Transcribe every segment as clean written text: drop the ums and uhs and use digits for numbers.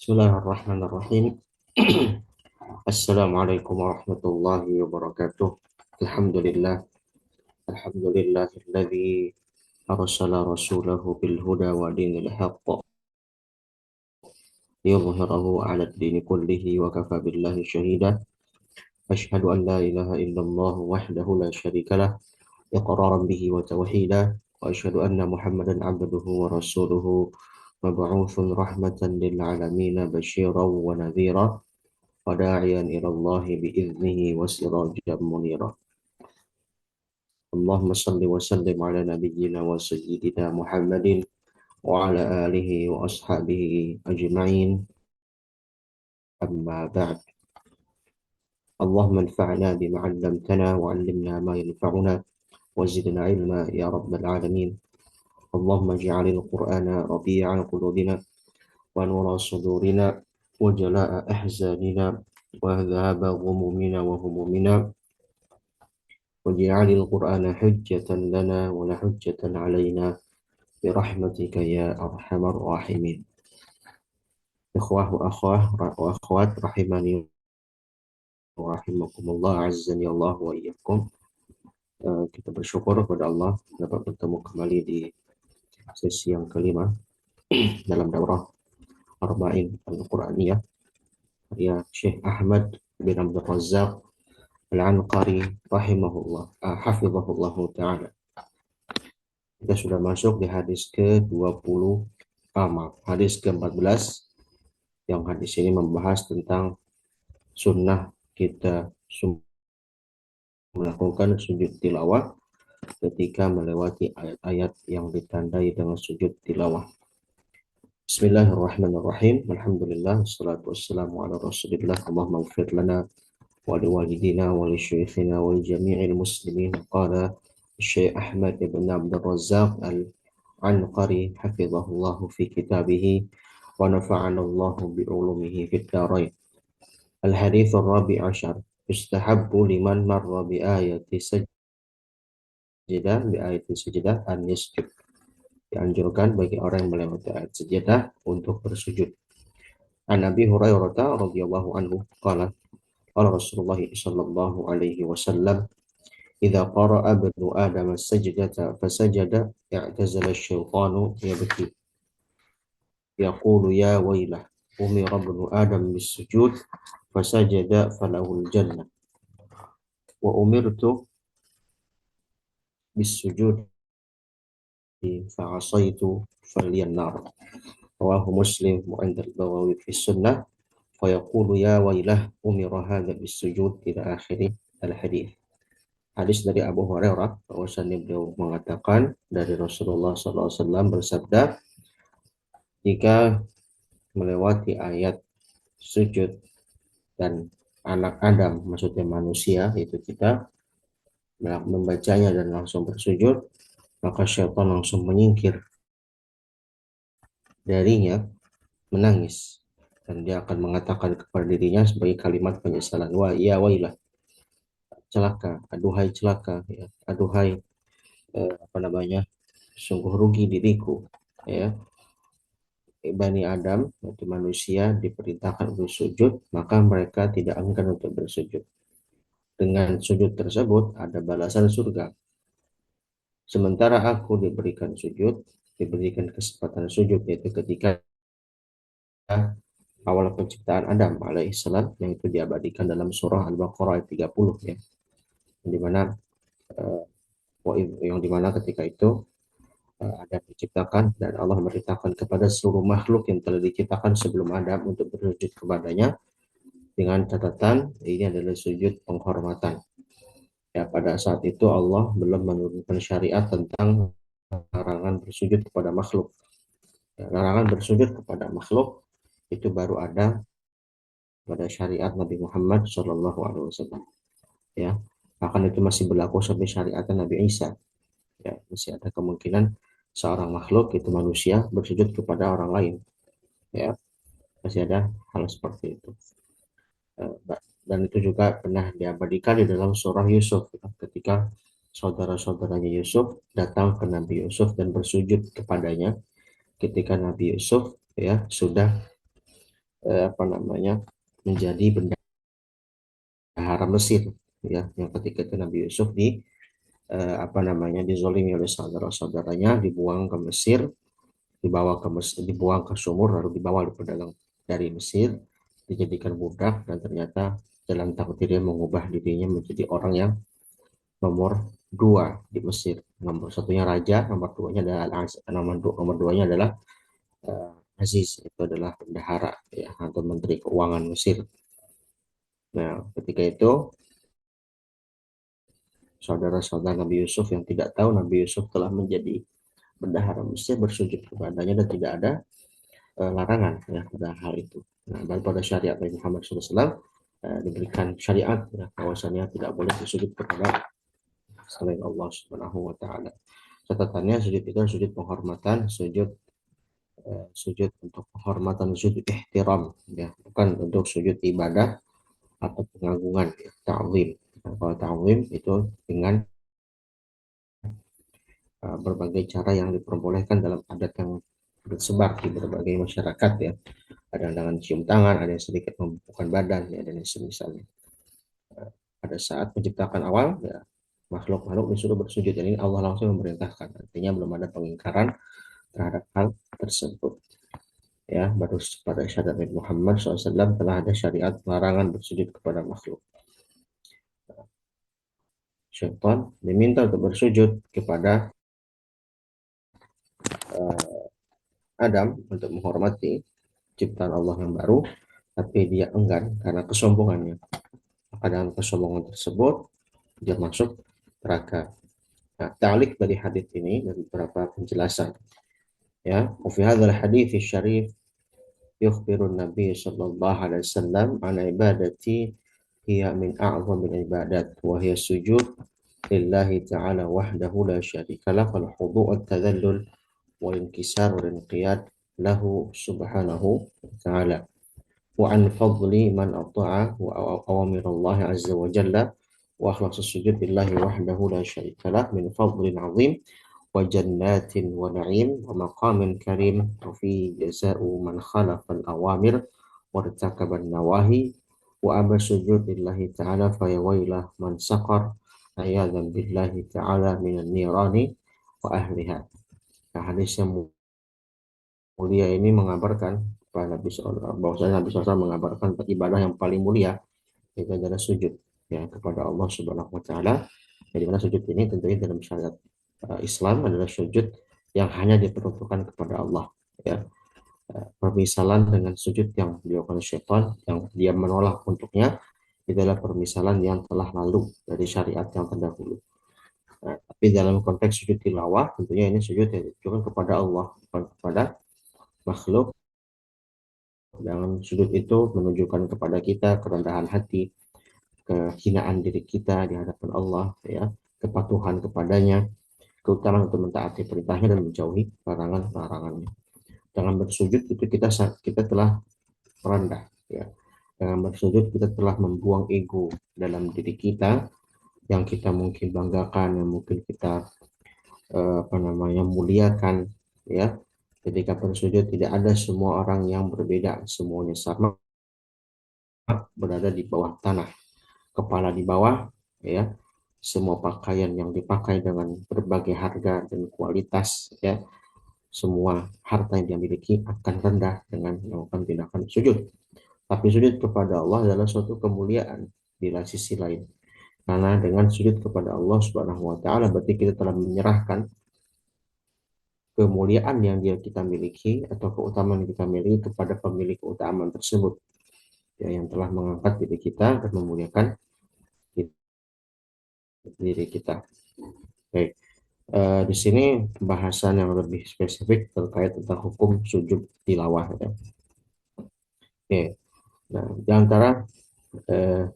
Bismillahirrahmanirrahim. Assalamualaikum warahmatullahi wabarakatuh. Alhamdulillah. Alhamdulillahilladzi arsala rasulahu bil huda wa dinil haqq liyudhhirahu 'ala ad-dini kullihi wa kafa billahi shahida. Asyhadu an la ilaha illallah wahdahu la syarika lah iqraran bihi wa tauhida wa asyhadu anna Muhammadan 'abduhu wa rasuluhu mab'utsun rahmatan lil 'alamin basyiran wa nadhira وداعيا إلى الله بإذنه وسراجا منيرا اللهم صل وسلم على نبينا وسيدنا محمد وعلى آله وأصحابه أجمعين أما بعد اللهم انفعنا بما علمتنا وعلمنا ما ينفعنا وزدنا علما يا رب العالمين اللهم اجعل القرآن ربيع قلوبنا ونور صدورنا وجلاء أحزاننا وذهاب غمومنا وهمومنا واجعل القرآن حجة لنا ولا حجة علينا برحمتك يا أرحم الراحمين. Ikhwah wa akhwat rahimani wa rahimakumullah azzani Allah wa iyyakum. Kita bersyukur kepada Allah dapat bertemu kembali di sesi yang kelima dalam daurah Arba'in Al-Qur'aniyah karya Syekh Ahmad bin Abdul Razzaq Al-Anqari rahimahullah hafizahullah taala. Kita sudah masuk di hadis ke-20 hadis ke-14 yang hadis ini membahas tentang sunnah kita melakukan sujud tilawah ketika melewati ayat-ayat yang ditandai dengan sujud tilawah. Bismillahirrahmanirrahim. Alhamdulillah wassalatu wassalamu ala Rasulillah. Allahumma ighfir lana wa liwalidina wa li syuyukhina wa li jami'il muslimin. Qala Syekh Ahmad ibn Abdul Razzaq Al-Anqari hafizahullah fi kitabih wa nafa'ana Allah bi ulumihi fid dharain. Al-hadits ar-rabi' ashar. Yustahabbu liman marra bi ayati sajdah an yasjud. Dianjurkan bagi orang yang melewati ayat sajadah untuk bersujud. An Abi Hurairah radhiyallahu anhu qala Rasulullah sallallahu alaihi wasallam idza qara'a ibnu Adam as-sajdata fasajada i'tazala asy-syaitanu yabki yaqulu ya wailah umira ibnu Adam bis-sujud fasajada falahul jannah wa umirtu bis-sujud fa'asaitu faliyan nar. Rawahu Muslim wa 'inda al-Baghawi fi sunnah fa yaqulu ya wailah umira hadha bis-sujud ila akhir al-hadits. Hadis dari Abu Hurairah bahwasanya beliau mengatakan dari Rasulullah SAW bersabda, jika melewati ayat sujud dan anak Adam, maksudnya manusia, itu kita membacanya dan langsung bersujud, maka syaitan langsung menyingkir darinya, menangis, dan dia akan mengatakan kepada dirinya sebagai kalimat penyesalan, wa ya wailah, celaka, aduhai celaka, ya, aduhai sungguh rugi diriku, ya. Bani Adam, yaitu manusia, diperintahkan untuk sujud, maka mereka tidak enggan untuk bersujud. Dengan sujud tersebut ada balasan surga. Sementara aku diberikan sujud, diberikan kesempatan sujud, yaitu ketika awal penciptaan Adam alaihissalam, yang itu diabadikan dalam surah Al-Baqarah ayat 30, ya. Yang dimana ketika itu Adam diciptakan dan Allah memerintahkan kepada seluruh makhluk yang telah diciptakan sebelum Adam untuk bersujud kepadanya dengan catatan ini adalah sujud penghormatan. Ya, pada saat itu Allah belum menurunkan syariat tentang larangan bersujud kepada makhluk. Ya, larangan bersujud kepada makhluk itu baru ada pada syariat Nabi Muhammad SAW. Ya, bahkan itu masih berlaku sampai syariat Nabi Isa. Ya, masih ada kemungkinan seorang makhluk itu manusia bersujud kepada orang lain. Ya, masih ada hal seperti itu. Dan itu juga pernah diabadikan di dalam surah Yusuf, ketika saudara-saudaranya Yusuf datang ke Nabi Yusuf dan bersujud kepadanya ketika Nabi Yusuf, ya, sudah apa namanya, menjadi bendahara Mesir, ya, yang ketika itu Nabi Yusuf apa namanya, dizolimi oleh saudara-saudaranya, dibuang ke Mesir, dibuang ke sumur, lalu dibawa oleh pedagang dari Mesir, dijadikan budak, dan ternyata dalam takdirnya mengubah dirinya menjadi orang yang nomor dua di Mesir. Nomor satunya raja, nomor duanya adalah nomor duanya adalah Aziz, itu adalah bendahara, ya, atau menteri keuangan Mesir. Nah, ketika itu saudara-saudara Nabi Yusuf yang tidak tahu Nabi Yusuf telah menjadi bendahara Mesir bersujud kepadanya, dan tidak ada larangan, ya, pada hal itu. Nah, daripada syariat Nabi Muhammad SAW diberikan syariat, ya, bahwasanya tidak boleh bersujud kepada selain Allah Subhanahu wa taala. Catatannya sujud itu sujud penghormatan, sujud untuk penghormatan, sujud ihtiram, ya, bukan untuk sujud ibadah atau pengagungan, ya, ta'zim. Nah, kalau ta'zim itu dengan berbagai cara yang diperbolehkan dalam adat yang tersebar di berbagai masyarakat, ya. Ada yang dengan cium tangan, ada yang sedikit membuka badan, ya, dan semisalnya. Pada saat penciptakan awal, ya, makhluk-makhluk disuruh bersujud, dan ini Allah langsung memerintahkan, artinya belum ada pengingkaran terhadap hal tersebut, ya. Baru pada syahadat Nabi Muhammad SAW telah ada syariat larangan bersujud kepada makhluk. Syaitan diminta untuk bersujud kepada Adam untuk menghormati ciptaan Allah yang baru, tapi dia enggan karena kesombongannya. Maka dengan kesombongan tersebut dia masuk neraka. Nah, ta'liq dari hadis ini dari beberapa penjelasan, ya. Fi hadzal hadits syarif yukhbiru Nabi sallallahu alaihi wasallam an ibadati hiya min a'zamil ibadat wa hiya sujud lillahi ta'ala wahdahu la syarika lahu wal khudu' wat tadhallul wal inkisar wal inqiyad lahu subhanahu wa ta'ala wa an fadli man ata'a wa awamir Allah azza wa jalla wa akhlasu sujud lillahi wahdahu la syarika lahu min fadlin 'azim wa jannatin wa na'im wa maqamin karim wa fi jaza'u man khalafa al-awamir wa irtakaba an-nawahi wa amma sujud lillahi ta'ala fa ya wailah man saqar ayadan billahi ta'ala minan nirani wa ahliha. Nah, hadis yang mulia ini mengabarkan bahwa Nabi SAW mengabarkan ibadah yang paling mulia itu adalah sujud, ya, kepada Allah Subhanahu wa taala. Jadi mana sujud ini tentunya dalam syariat Islam adalah sujud yang hanya diperuntukkan kepada Allah, ya. Permisalan dengan sujud yang dilakukan syaitan yang dia menolak untuknya itu adalah permisalan yang telah lalu dari syariat yang terdahulu. Nah, tapi dalam konteks sujud tilawah tentunya ini sujud yang ditujukan kepada Allah, bukan kepada makhluk. Dalam sujud itu menunjukkan kepada kita kerendahan hati, kehinaan diri kita di hadapan Allah, ya, kepatuhan kepadanya, keutamaan untuk mentaati perintahnya dan menjauhi larangan-larangannya. Dengan bersujud itu kita telah merendah, ya. Dengan bersujud kita telah membuang ego dalam diri kita yang kita mungkin banggakan, yang mungkin kita apa namanya, muliakan, ya. Ketika bersujud tidak ada semua orang yang berbeda, semuanya sama berada di bawah tanah, kepala di bawah, ya. Semua pakaian yang dipakai dengan berbagai harga dan kualitas, ya, semua harta yang dia miliki akan rendah dengan melakukan tindakan sujud. Tapi sujud kepada Allah adalah suatu kemuliaan di sisi lain. Karena dengan sujud kepada Allah Subhanahu wa taala berarti kita telah menyerahkan kemuliaan yang kita miliki atau keutamaan yang kita miliki kepada pemilik keutamaan tersebut, ya, yang telah mengangkat diri kita dan memuliakan diri kita. Baik. Di sini pembahasan yang lebih spesifik terkait tentang hukum sujud tilawah, ya. Oke. Nah, di antara eh,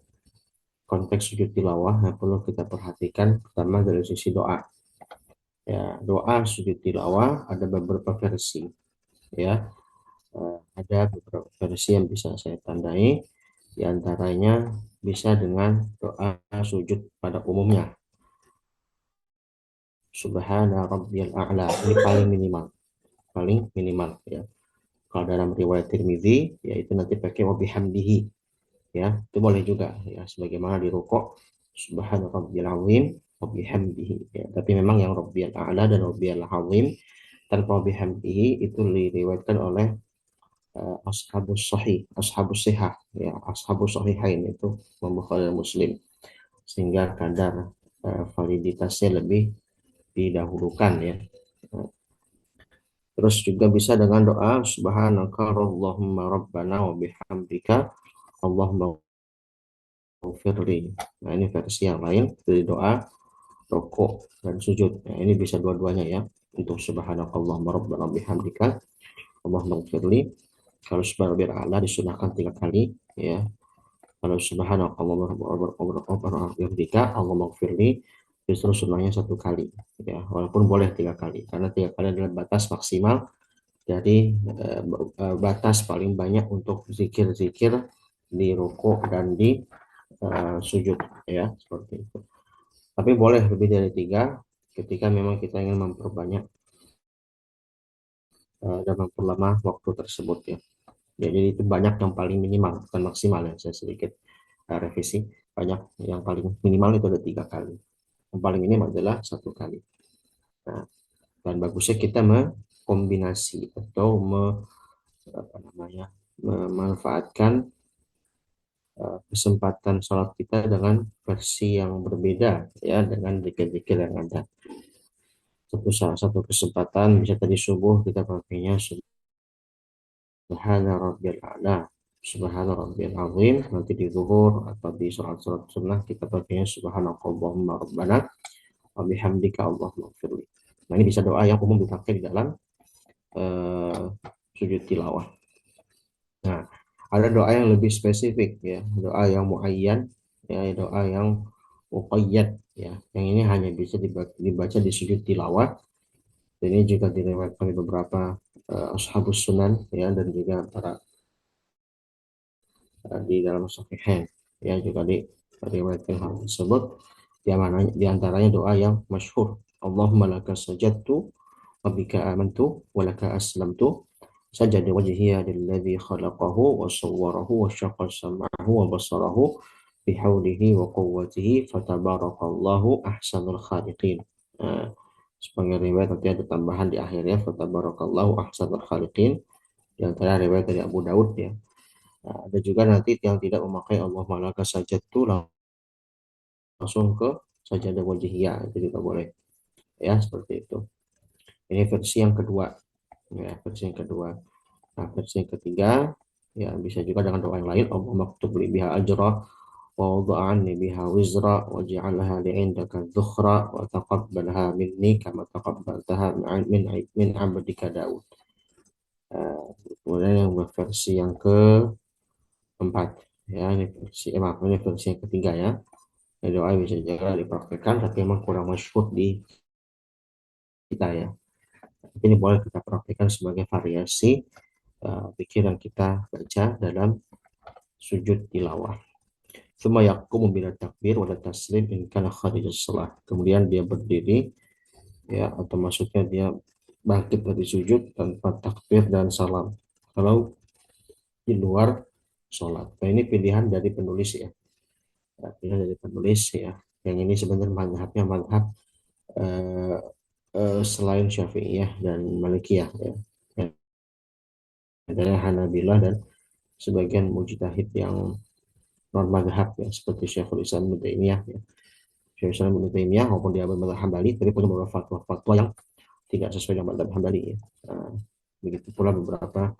konteks sujud tilawah yang perlu kita perhatikan pertama dari sisi doa. Ya, doa sujud tilawah ada beberapa versi, ya. Ada beberapa versi yang bisa saya tandai. Di antaranya bisa dengan doa sujud pada umumnya. Subhana rabbiyal a'la, ini paling minimal, ya. Kalau dalam riwayat Tirmidzi, yaitu nanti pakai wa bihamdihi, ya itu boleh juga ya, sebagaimana di rukuk subhana rabbiyal azim wa bihamdihi ya. Tapi memang yang rabbiyal a'la dan rabbiyal azim tanpa bihamdihi itu diriwayatkan oleh ashabus sihah ya, ashabus sahihain itu Imam Bukhari dan Muslim, sehingga kadar validitasnya lebih didahulukan ya. Terus juga bisa dengan doa subhanaka Allahumma rabbana wa bihamdika Allahumma ghfirli. Nah, ini versi yang lain dari doa rokok dan sujud. Nah, ini bisa dua-duanya ya. Untuk subhanakallahumma rabbana wa bihamdika Allahumma ghfirli. Kalau subhanallah a'la disunahkan 3 kali ya. Kalau subhanakallahumma rabbana wa bihamdika Allahumma ghfirli justru sunnahnya 1 kali ya, walaupun boleh 3 kali karena 3 kali adalah batas maksimal dari batas paling banyak untuk zikir-zikir di rukuk dan di sujud ya, seperti itu. Tapi boleh lebih dari 3 ketika memang kita ingin memperbanyak dan memperlama waktu tersebut ya. Jadi itu banyak yang paling minimal, bukan maksimal ya. Saya sedikit revisi. Banyak yang paling minimal itu ada 3 kali. Yang paling minim adalah 1 kali. Nah, dan bagusnya kita mengkombinasi atau apa namanya, memanfaatkan kesempatan sholat kita dengan versi yang berbeda ya, dengan zikir-zikir yang ada. Satu kesempatan bisa tadi subuh kita pakainya subhana rabbiyal a'la, subhana rabbiyal azim. Nanti di zuhur atau di sholat-sholat sunnah kita pakainya subhanakallahumma rabbana wa bihamdika Allahumma firli. Nah, ini bisa doa yang umum dipakai di dalam uh, sujud tilawah. Nah, ada doa yang lebih spesifik ya, doa yang muayyan ya, doa yang muqayyad ya. Yang ini hanya bisa dibaca di sujud tilawah. Ini juga diriwayatkan oleh beberapa ashabus sunan ya, dan juga para di dalam sahihain ya, juga diriwayatkan hal tersebut. Di antaranya doa yang masyhur, Allahumma laka sajadtu wa bika amantu wa laka aslamtu sajada wajhiya lilladzi khalaqahu wa sawwarahu wa syaqqa sam'ahu wa basarahu bihaulihi wa quwwatihi fatabarakallahu ahsanul khaliqin. Nah, sebagai riwayat nanti ada tambahan di akhirnya fatabarakallahu ahsanul khaliqin, di antara riwayat dari Abu Daud ya. Nah, ada juga nanti yang tidak memakai Allah malaka sajadtu langsung ke sajadah wajhiyah, itu juga boleh ya, seperti itu. Ini versi yang kedua ya, versi yang kedua. Nah, versi yang ketiga ya bisa juga dengan doa yang lain, Allahumma maktub li biha ajra wa wada'anni biha wizra wa ja'alha li'indaka dhukhra wa taqabbalha minni kama taqabbaltaha min 'abdika Daud. Kemudian yang versi yang keempat ya, ini versi yang ketiga ya. Ini doa bisa juga dipraktekkan tapi memang kurang masyhur di kita ya. Tapi ini boleh kita praktekkan sebagai variasi pikiran kita baca dalam sujud tilawah. Cuma yaqumu bila takbir wala taslim in kana kharijus shalah. Kemudian dia berdiri ya, atau maksudnya dia bangkit dari sujud tanpa takbir dan salam kalau di luar sholat. Nah, ini pilihan dari penulis ya. Pilihan dari penulis ya. Yang ini sebenarnya madhabnya madhab eh, selain Syafi'iyah dan Malikiyah ya. Yang adalah Hanabilah dan sebagian mujtahid yang non madhab ya, seperti Syekhul Islam Ibnu Taimiyah ya. Syekhul Islam Ibnu Taimiyah maupun dia bermadhab Hambali, tapi punya beberapa fatwa-fatwa yang tidak sesuai dengan madhab Hambali ya. Begitu pula beberapa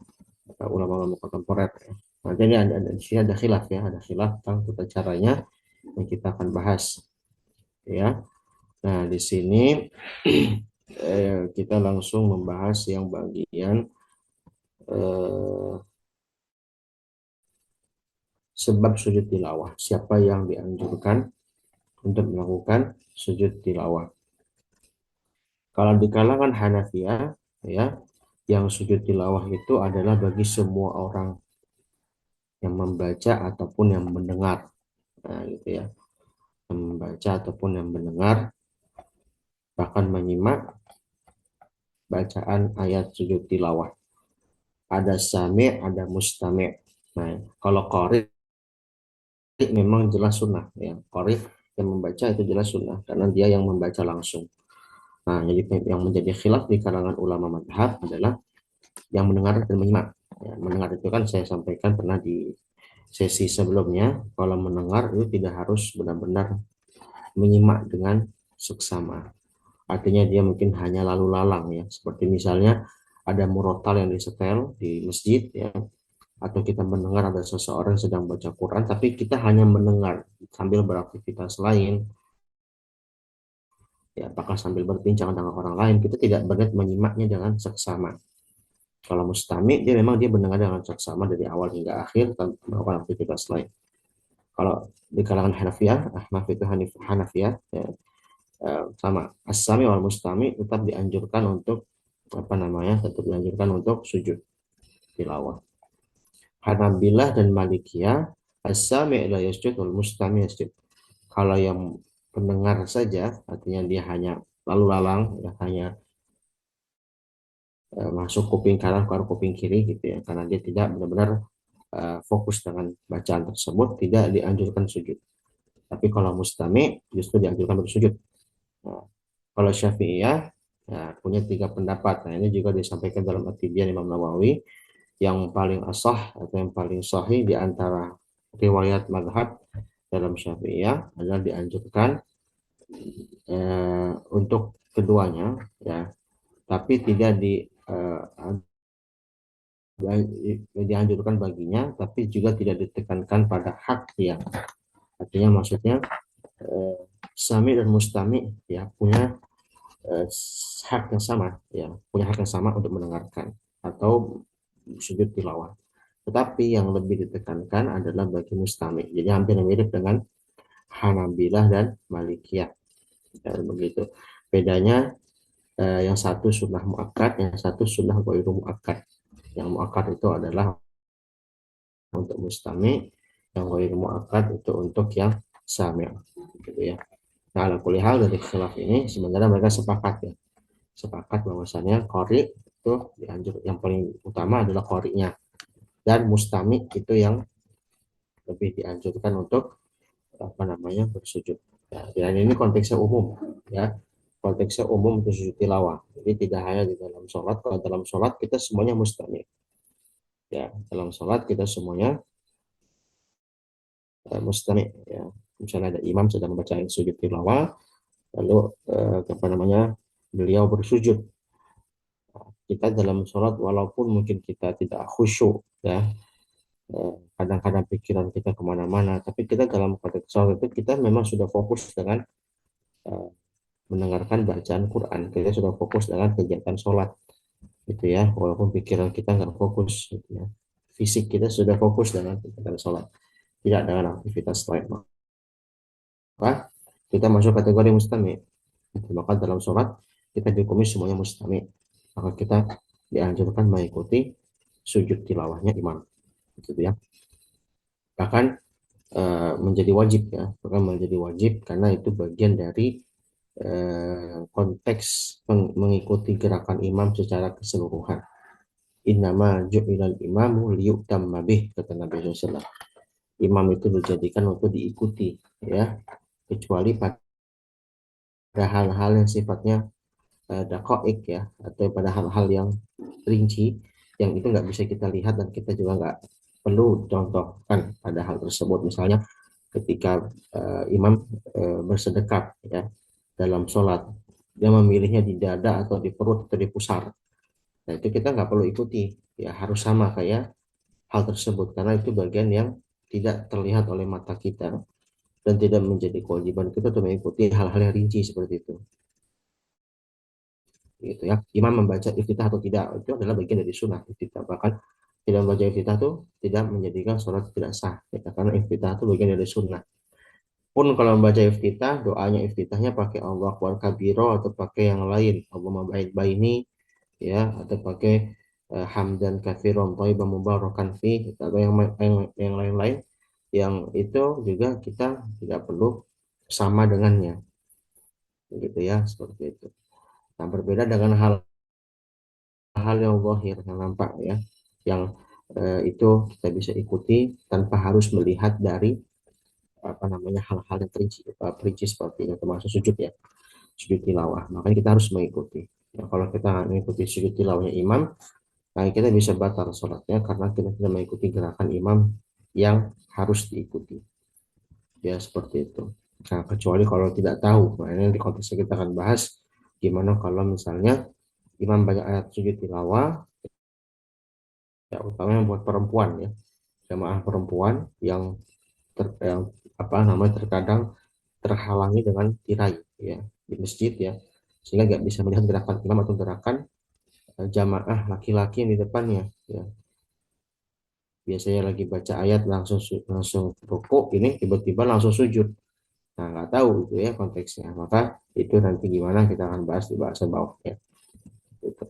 ulama-ulama kontemporer ya. Nah, jadi ada khilaf ya, ada khilaf tentang tata caranya yang kita akan bahas ya. Nah, di sini kita langsung membahas yang bagian sebab sujud tilawah. Siapa yang dianjurkan untuk melakukan sujud tilawah? Kalau di kalangan Hanafiyah ya, yang sujud tilawah itu adalah bagi semua orang yang membaca ataupun yang mendengar. Nah, gitu ya. Yang membaca ataupun yang mendengar, bahkan menyimak bacaan ayat sujud tilawah. Ada sami, ada mustami. Nah, kalau qari memang jelas sunnah ya. Qari yang membaca itu jelas sunnah karena dia yang membaca langsung. Nah, jadi yang menjadi khilaf di kalangan ulama madhab adalah yang mendengar dan menyimak. Ya, mendengar itu kan saya sampaikan pernah di sesi sebelumnya, kalau mendengar itu tidak harus benar-benar menyimak dengan seksama. Artinya dia mungkin hanya lalu lalang ya, seperti misalnya ada murotal yang disetel di masjid ya, atau kita mendengar ada seseorang sedang baca Quran, tapi kita hanya mendengar sambil beraktivitas lain, ya apakah sambil berbincang dengan orang lain, kita tidak benar menyimaknya dengan seksama. Kalau mustami, dia memang dia mendengar dengan seksama dari awal hingga akhir tanpa melakukan aktivitas lain. Kalau di kalangan Hanafiyah, Ahnaf itu Hanafiyah, ya, sama as-sami wal mustami tetap dianjurkan untuk apa namanya, tetap dianjurkan untuk sujud tilawah. Hanabilah dan Malikiyah, as-sami la yasjud wal mustami yasjud. Kalau yang pendengar saja, artinya dia hanya lalu lalang, ya, hanya masuk kuping kanan keluar kuping kiri gitu ya, karena dia tidak benar-benar fokus dengan bacaan tersebut, tidak dianjurkan sujud. Tapi kalau mustami justru dianjurkan bersujud. Nah, kalau Syafi'iyah ya, punya tiga pendapat. Nah, ini juga disampaikan dalam At-Tibyan Imam Nawawi. Yang paling asah atau yang paling sahih di antara riwayat madhab dalam Syafi'iyah adalah dianjurkan untuk keduanya ya, tapi tidak dianjurkan baginya, tapi juga tidak ditekankan pada hak yang, artinya maksudnya eh, sami dan mustami ya punya eh, hak yang sama ya, punya hak yang sama untuk mendengarkan atau sujud tilawah. Tetapi yang lebih ditekankan adalah bagi mustami. Jadi hampir mirip dengan Hanabilah dan Malikiyah. Ya, begitu. Bedanya yang satu sunnah muakkad, yang satu sunnah ghairu muakkad. Yang muakkad itu adalah untuk mustami, yang ghairu muakkad itu untuk yang sami'. Gitu ya. Nah, ala kulli hal dari khilaf ini sebenarnya mereka sepakat ya. Sepakat bahwasanya qari itu dianjur, yang paling utama adalah qari'nya, dan mustami itu yang lebih dianjurkan untuk apa namanya bersujud. Ya, dan ini konteksnya umum ya, konteksnya umum untuk sujud tilawah. Jadi tidak hanya di dalam sholat. Kalau dalam sholat kita semuanya mustami. Ya, dalam sholat kita semuanya mustami. Ya, misalnya ada imam sedang membaca sujud tilawah, lalu apa namanya beliau bersujud. Kita dalam sholat walaupun mungkin kita tidak khusyuk ya, kadang-kadang pikiran kita kemana-mana, tapi kita dalam konteks sholat itu kita memang sudah fokus dengan eh, mendengarkan bacaan Quran, kita sudah fokus dengan kegiatan sholat gitu ya, walaupun pikiran kita nggak fokus gitu ya, fisik kita sudah fokus dengan kegiatan sholat, tidak dengan aktivitas lain, maka kita masuk kategori mustami. Maka dalam sholat kita dihukumi semuanya mustami, maka kita dianjurkan mengikuti sujud tilawahnya imam gitu ya. Bahkan menjadi wajib ya, bahkan menjadi wajib karena itu bagian dari konteks mengikuti gerakan imam secara keseluruhan. Innama ju'ilal imamu liyutamma bih, kata Nabi SAW. Imam itu dijadikan untuk diikuti ya, kecuali pada hal-hal yang sifatnya dakoik ya, atau pada hal-hal yang rinci yang itu nggak bisa kita lihat dan kita juga nggak perlu contohkan pada hal tersebut. Misalnya ketika imam bersedekap ya dalam sholat, dia memilihnya di dada atau di perut atau di pusar. Nah, itu kita nggak perlu ikuti, ya harus sama kayak hal tersebut karena itu bagian yang tidak terlihat oleh mata kita dan tidak menjadi kewajiban kita untuk mengikuti hal-hal yang rinci seperti itu. Gitu ya. Imam membaca iftitah atau tidak itu adalah bagian dari sunnah iftitah. Bahkan tidak membaca iftitah itu tidak menjadikan sholat tidak sah, ya, karena iftitah itu bagian dari sunnah. Pun kalau membaca iftitah, doanya iftitahnya pakai Allah Akbar kabiro atau pakai yang lain, Allahumma baik baini ya, atau pakai hamdan katsiran thayyiban mubarakan fi, atau yang lain-lain, yang itu juga kita tidak perlu sama dengannya gitu ya, seperti itu. Nah, berbeda dengan hal-hal yang zahir yang nampak ya. yang itu kita bisa ikuti tanpa harus melihat dari hal-hal yang perinci seperti yang termasuk sujud ya, sujud tilawah. Makanya kita harus mengikuti. Nah, kalau kita mengikuti sujud tilawahnya imam, nah kita bisa batal sholatnya karena kita tidak mengikuti gerakan imam yang harus diikuti. Ya seperti itu. Nah, kecuali kalau tidak tahu, nah ini di konteksnya kita akan bahas gimana kalau misalnya imam banyak ayat sujud tilawah, ya utamanya buat perempuan ya, jamaah perempuan yang terkadang terhalangi dengan tirai ya di masjid ya, sehingga nggak bisa melihat gerakan imam atau gerakan jamaah laki-laki yang di depannya ya. Biasanya lagi baca ayat langsung rukuk, ini tiba-tiba langsung sujud. Nah, nggak tahu itu ya konteksnya. Maka itu nanti gimana kita akan bahas di bahasan bawah ya. Gitu.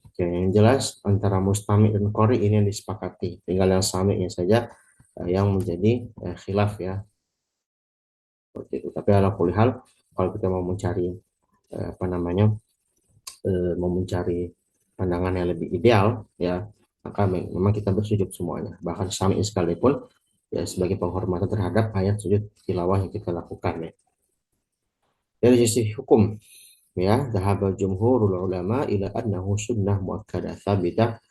Oke, yang jelas antara mustami dan qori ini yang disepakati. Tinggal yang sami'nya saja yang menjadi khilaf ya. Seperti itu. Tapi ala kulli hal, kalau kita mau mencari eh, apa namanya mau mencari pandangan yang lebih ideal ya, maka memang kita bersujud semuanya. Bahkan sami sekalipun ya sebagai penghormatan terhadap ayat sujud tilawah yang kita lakukan ya. Dari sisi hukum ya, dhahaba jumhurul ulama ila annahu sunnah muakkadah thabitah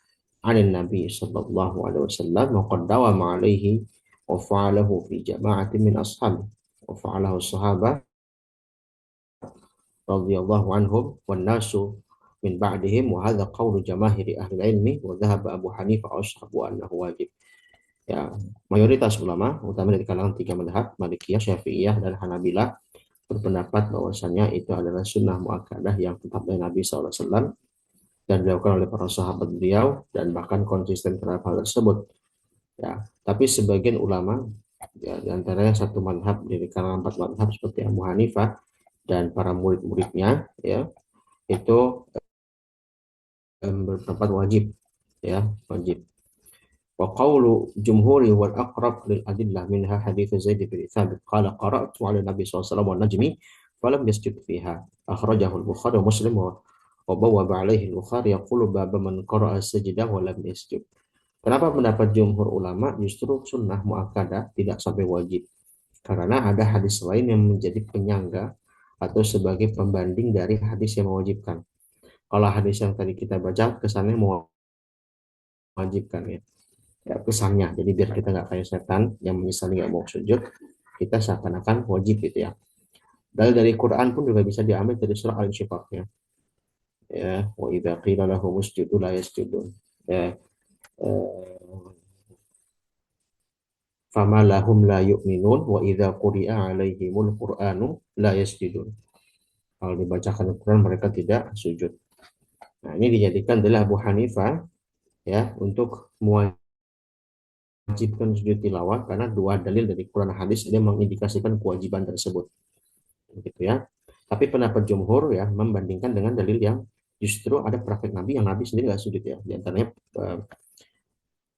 'an nabi sallallahu alaihi wasallam wa qad dawama alaihi wa fa'alahu fi jama'atin min ashabi wa fa'alahu sahabah radhiyallahu anhum wan nasu min ba'dihim wa hadha qawlu jamahiri ahli ilmi wa dhahaba Abu Hanifah wa ashabu annahu wajib. Ya, mayoritas ulama, utama dari kalangan tiga madhab, Malikiyah, Syafi'iyah, dan Hanabilah, berpendapat bahwasanya itu adalah sunnah muakkadah yang tetap dari Nabi SAW dan dilakukan oleh para sahabat beliau dan bahkan konsisten terhadap hal tersebut. Ya, tapi sebagian ulama, ya, di antaranya satu madhab dari kalangan empat madhab seperti Abu Hanifah dan para murid-muridnya, ya, itu berpendapat wajib, ya, wajib. Wa qawlu jumhuri wal aqrab lil adillah minha hadits Zaid bin Thabit qala qara'tu 'ala Nabi SAW wa najmi falam yasjud fiha akhrajahu al-Bukhari wa Muslim wa bawwaba alaihi al-Bukhari yaqulu baba man qara'a sajdah wa lam yasjud. Kenapa pendapat jumhur ulama justru sunnah muakkadah tidak sampai wajib? Karena ada hadis lain yang menjadi penyangga atau sebagai pembanding dari hadis yang mewajibkan. Kalau hadis yang tadi kita baca kesannya mewajibkan ya, ya kesannya. Jadi biar kita nggak kayak setan yang menyesali nggak mau sujud, kita seakan-akan wajib gitu ya. Dari Quran pun juga bisa diambil dari surah Al-Insyiqaq ya. Ya, wa idza qila lahum usjudu la yasjudun. Ya, fama lahum la yu'minun wa idza quri'a alaihimul qur'anu la yasjudun. Kalau dibacakan Al-Quran mereka tidak sujud. Nah, ini dijadikan adalah Abu Hanifah ya untuk mewajibkan sujud tilawah karena dua dalil dari Quran dan hadis ini mengindikasikan kewajiban tersebut. Gitu ya. Tapi pendapat jumhur ya membandingkan dengan dalil yang justru ada praktek Nabi yang Nabi sendiri nggak sujud ya. Di antaranya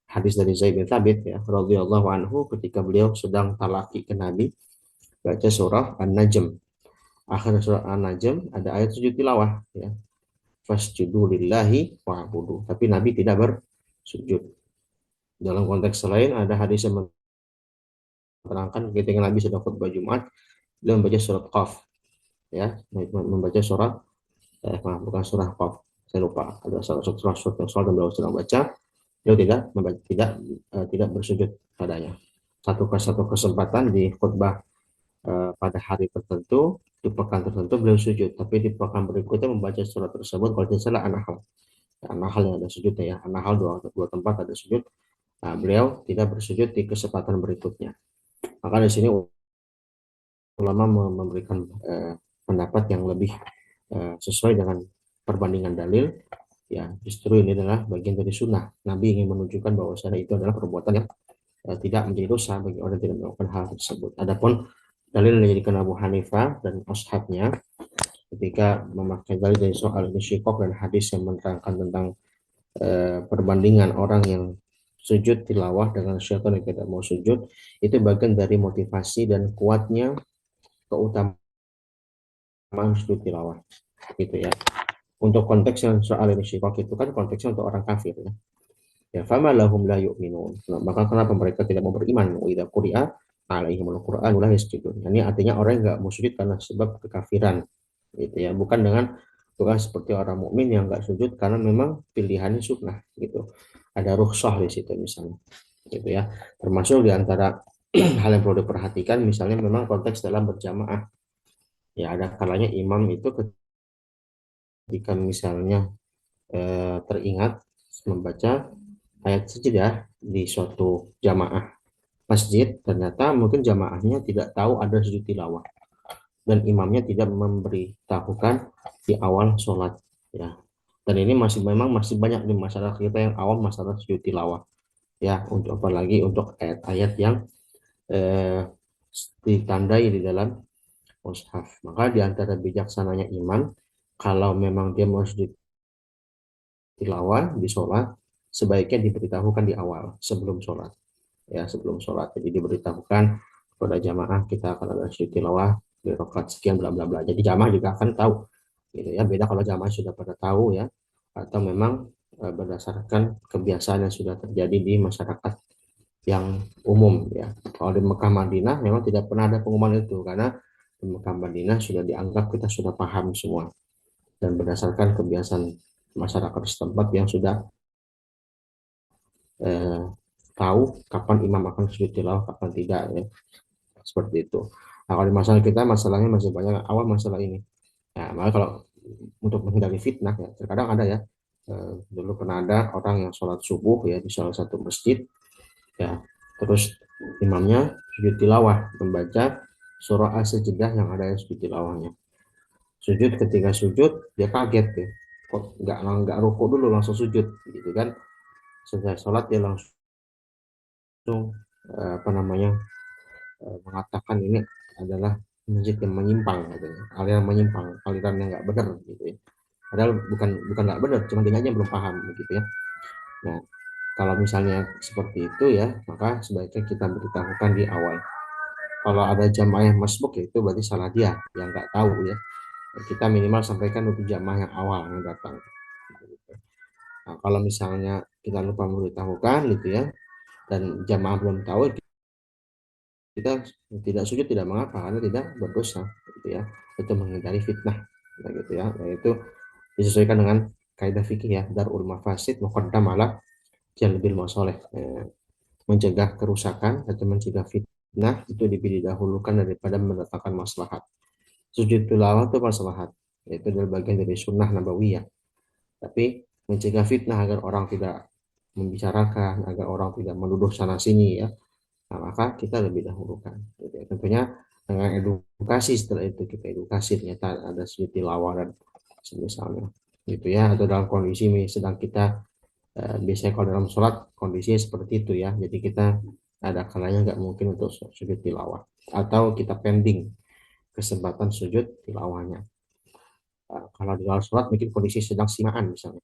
hadis dari Zaid bin Thabit ya radhiyallahu anhu ketika beliau sedang talaki ke Nabi baca surah An-Najm. Akhir surah An-Najm ada ayat sujud tilawah ya. Fasjudu lillahi wa'budu. Tapi Nabi tidak bersujud. Dalam konteks lain ada hadis yang menerangkan ketika Nabi sedang khutbah Jumat, beliau membaca surat Qaf ya, membaca surat bukan surah Qaf. Saya lupa ada surat yang beliau sedang baca, beliau tidak bersujud padanya. Satu kesempatan di khutbah pada hari tertentu, di pekan tertentu beliau sujud, tapi di pekan berikutnya membaca surat tersebut kalau tidak salah An-Nahl. An-Nahl yang ada sujudnya ya, An-Nahl dua tempat ada sujud. Nah, beliau tidak bersujud di kesempatan berikutnya. Maka di sini ulama memberikan pendapat yang lebih sesuai dengan perbandingan dalil. Ya, justru ini adalah bagian dari sunnah. Nabi ingin menunjukkan bahwa itu adalah perbuatan yang tidak menjadi dosa bagi orang yang tidak melakukan hal tersebut. Adapun dalil yang dijadikan Abu Hanifah dan ashabnya ketika memakai dalil dari soal Al-Insyiqaq dan hadis yang menerangkan tentang perbandingan orang yang sujud tilawah dengan syaitan yang tidak mau sujud, itu bagian dari motivasi dan kuatnya keutamaan sujud tilawah gitu ya. Untuk konteks yang soal Insyiqaq itu kan konteksnya untuk orang kafir ya. Ya, fama lahum la yu'minun. Nah, maka kenapa mereka tidak mau beriman? Wa idza quri'a alaihimul Qur'an la yasjudun. Ini artinya orang yang nggak mau sujud karena sebab kekafiran, gitu ya. Bukan seperti orang mukmin yang nggak sujud karena memang pilihannya sunnah, gitu. Ada rukhsah di situ misalnya, gitu ya. Termasuk di antara hal yang perlu diperhatikan, misalnya memang konteks dalam berjamaah. Ya, ada kalanya imam itu ketika misalnya teringat membaca ayat sajadah di suatu jamaah masjid, ternyata mungkin jamaahnya tidak tahu ada sujud tilawah dan imamnya tidak memberitahukan di awal sholat, ya. Dan ini masih banyak di masyarakat kita yang awam masalah sujud tilawah, ya, untuk apalagi untuk ayat-ayat yang eh, ditandai di dalam mushaf. Maka di antara bijaksananya imam, kalau memang dia mau sujud tilawah di sholat, sebaiknya diberitahukan di awal sebelum sholat, ya, sebelum sholat. Jadi diberitahukan kepada jamaah kita akan ada sujud tilawah di rakaat sekian bla bla bla. Jadi jamaah juga akan tahu, gitu ya. Beda kalau jamaah sudah pada tahu, ya, atau memang berdasarkan kebiasaan yang sudah terjadi di masyarakat yang umum, ya. Kalau di Mekah Madinah memang tidak pernah ada pengumuman itu karena di Mekah Madinah sudah dianggap kita sudah paham semua dan berdasarkan kebiasaan masyarakat setempat yang sudah eh, tahu kapan imam akan sujud tilawah, kapan tidak, ya, seperti itu. Nah, kalau di masalah kita masalahnya masih banyak awal masalah ini. Nah, maka kalau untuk menghindari fitnah, ya, terkadang ada, ya, dulu pernah ada orang yang sholat subuh, ya, di salah satu masjid, ya, terus imamnya sujud tilawah membaca surah as-sajdah yang ada yang sujud tilawahnya. Sujud, ketika sujud dia kaget, ya, kok nggak rukuk dulu langsung sujud, gitu kan. Setelah sholat dia langsung apa namanya mengatakan ini adalah masjid yang menyimpang, katanya, aliran menyimpang, aliran yang nggak benar, gitu ya. Padahal bukan nggak benar, cuma dia aja belum paham, gitu ya. Nah, kalau misalnya seperti itu, ya, maka sebaiknya kita beritahukan di awal. Kalau ada jamaah yang masbuk, ya itu berarti salah dia yang nggak tahu, ya. Kita minimal sampaikan untuk jamaah yang awal yang datang. Nah, kalau misalnya kita lupa memberitahukan, gitu ya, dan jamaah belum tahu, kita tidak sujud tidak mengapa karena tidak berdosa, gitu ya. Itu menghindari fitnah, nah, gitu ya. Nah, itu disesuaikan dengan kaidah fikih, ya, darul mafasid muqaddam ala jalbil masalih. Mencegah kerusakan atau mencegah fitnah itu lebih didahulukan daripada mendatangkan maslahat. Sujud tilawah itu maslahat, itu adalah bagian dari sunnah nabawiyah. Tapi mencegah fitnah agar orang tidak membicarakan, agar orang tidak menuduh sana sini, ya. Nah, maka kita lebih dahulukan. Gitu ya. Tentunya dengan edukasi, setelah itu kita edukasi ternyata ada sujud tilawah dan misalnya, gitu ya. Atau dalam kondisi sedang kita biasanya kalau dalam sholat kondisinya seperti itu, ya. Jadi kita ada kalanya nggak mungkin untuk sujud tilawah atau kita pending kesempatan sujud tilawahnya. Kalau di dalam sholat mungkin kondisi sedang simaan misalnya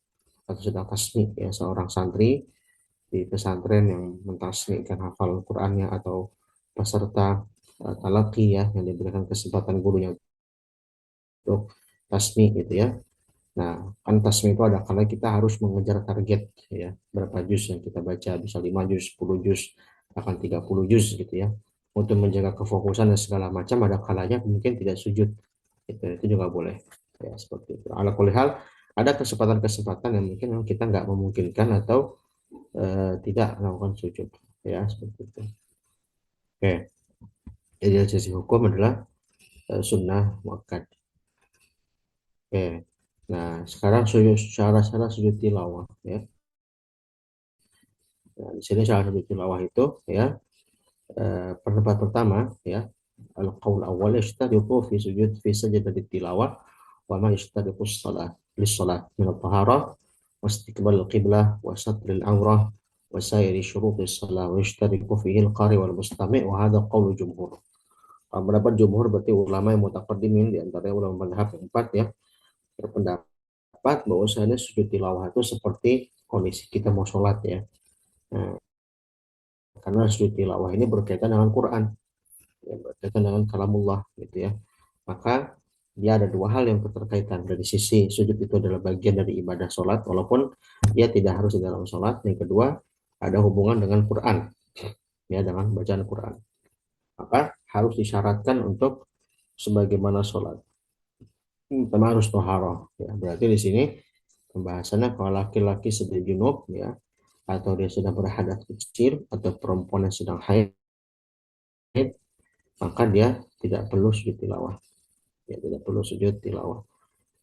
atau sedang tasmi, ya, seorang santri di pesantren yang mentasmikan hafal Qur'annya atau peserta talaki, ya, yang diberikan kesempatan gurunya untuk tasmi, gitu ya. Nah, kan tasmi itu ada karena kita harus mengejar target, ya, berapa juz yang kita baca, bisa 5 juz, 10 juz, akan 30 juz, gitu ya. Untuk menjaga kefokusan dan segala macam, ada kalanya mungkin tidak sujud. Itu juga boleh, ya, seperti itu. Ala kulli hal, ada kesempatan-kesempatan yang mungkin kita nggak memungkinkan atau tidak melakukan sujud, ya, seperti itu. Oke, jadi dari sisi hukum adalah sunnah muakkad. Oke, nah sekarang syarat-syarat sujud tilawah, ya. Nah, di sini syarat sujud tilawah itu, ya, pendapat pertama, ya, al-qaul awal yashtaritu fi sujud fi sajdati tilawah wa ma yashtaritu shalah lis-shalah min at-taharah wa istiqbal al-qiblah wa satr al-awrah wa sairi syurutis shalah wa yashtaritu fihi al-qari wal mustami' wa hadha qaulu jumhur. Pendapat jumhur berarti ulama yang mutaqaddimin di antara ulama mazhab yang empat, ya, berpendapat bahwasanya sujud tilawah itu seperti kondisi kita mau sholat, ya. Nah, karena sujud tilawah ini berkaitan dengan Quran, ya, berkaitan dengan kalamullah, gitu ya. Maka dia ada dua hal yang keterkaitan. Dari sisi sujud itu adalah bagian dari ibadah sholat, walaupun dia tidak harus di dalam sholat. Yang kedua, ada hubungan dengan Quran, ya, dengan bacaan Quran. Maka harus disyaratkan untuk sebagaimana sholat. Pertama harus toharoh, ya. Berarti di sini pembahasannya kalau laki-laki sedang junub, ya, atau dia sedang berhadas kecil, atau perempuan yang sedang haid, maka dia tidak perlu sujud tilawah, ya, tidak perlu sujud tilawah.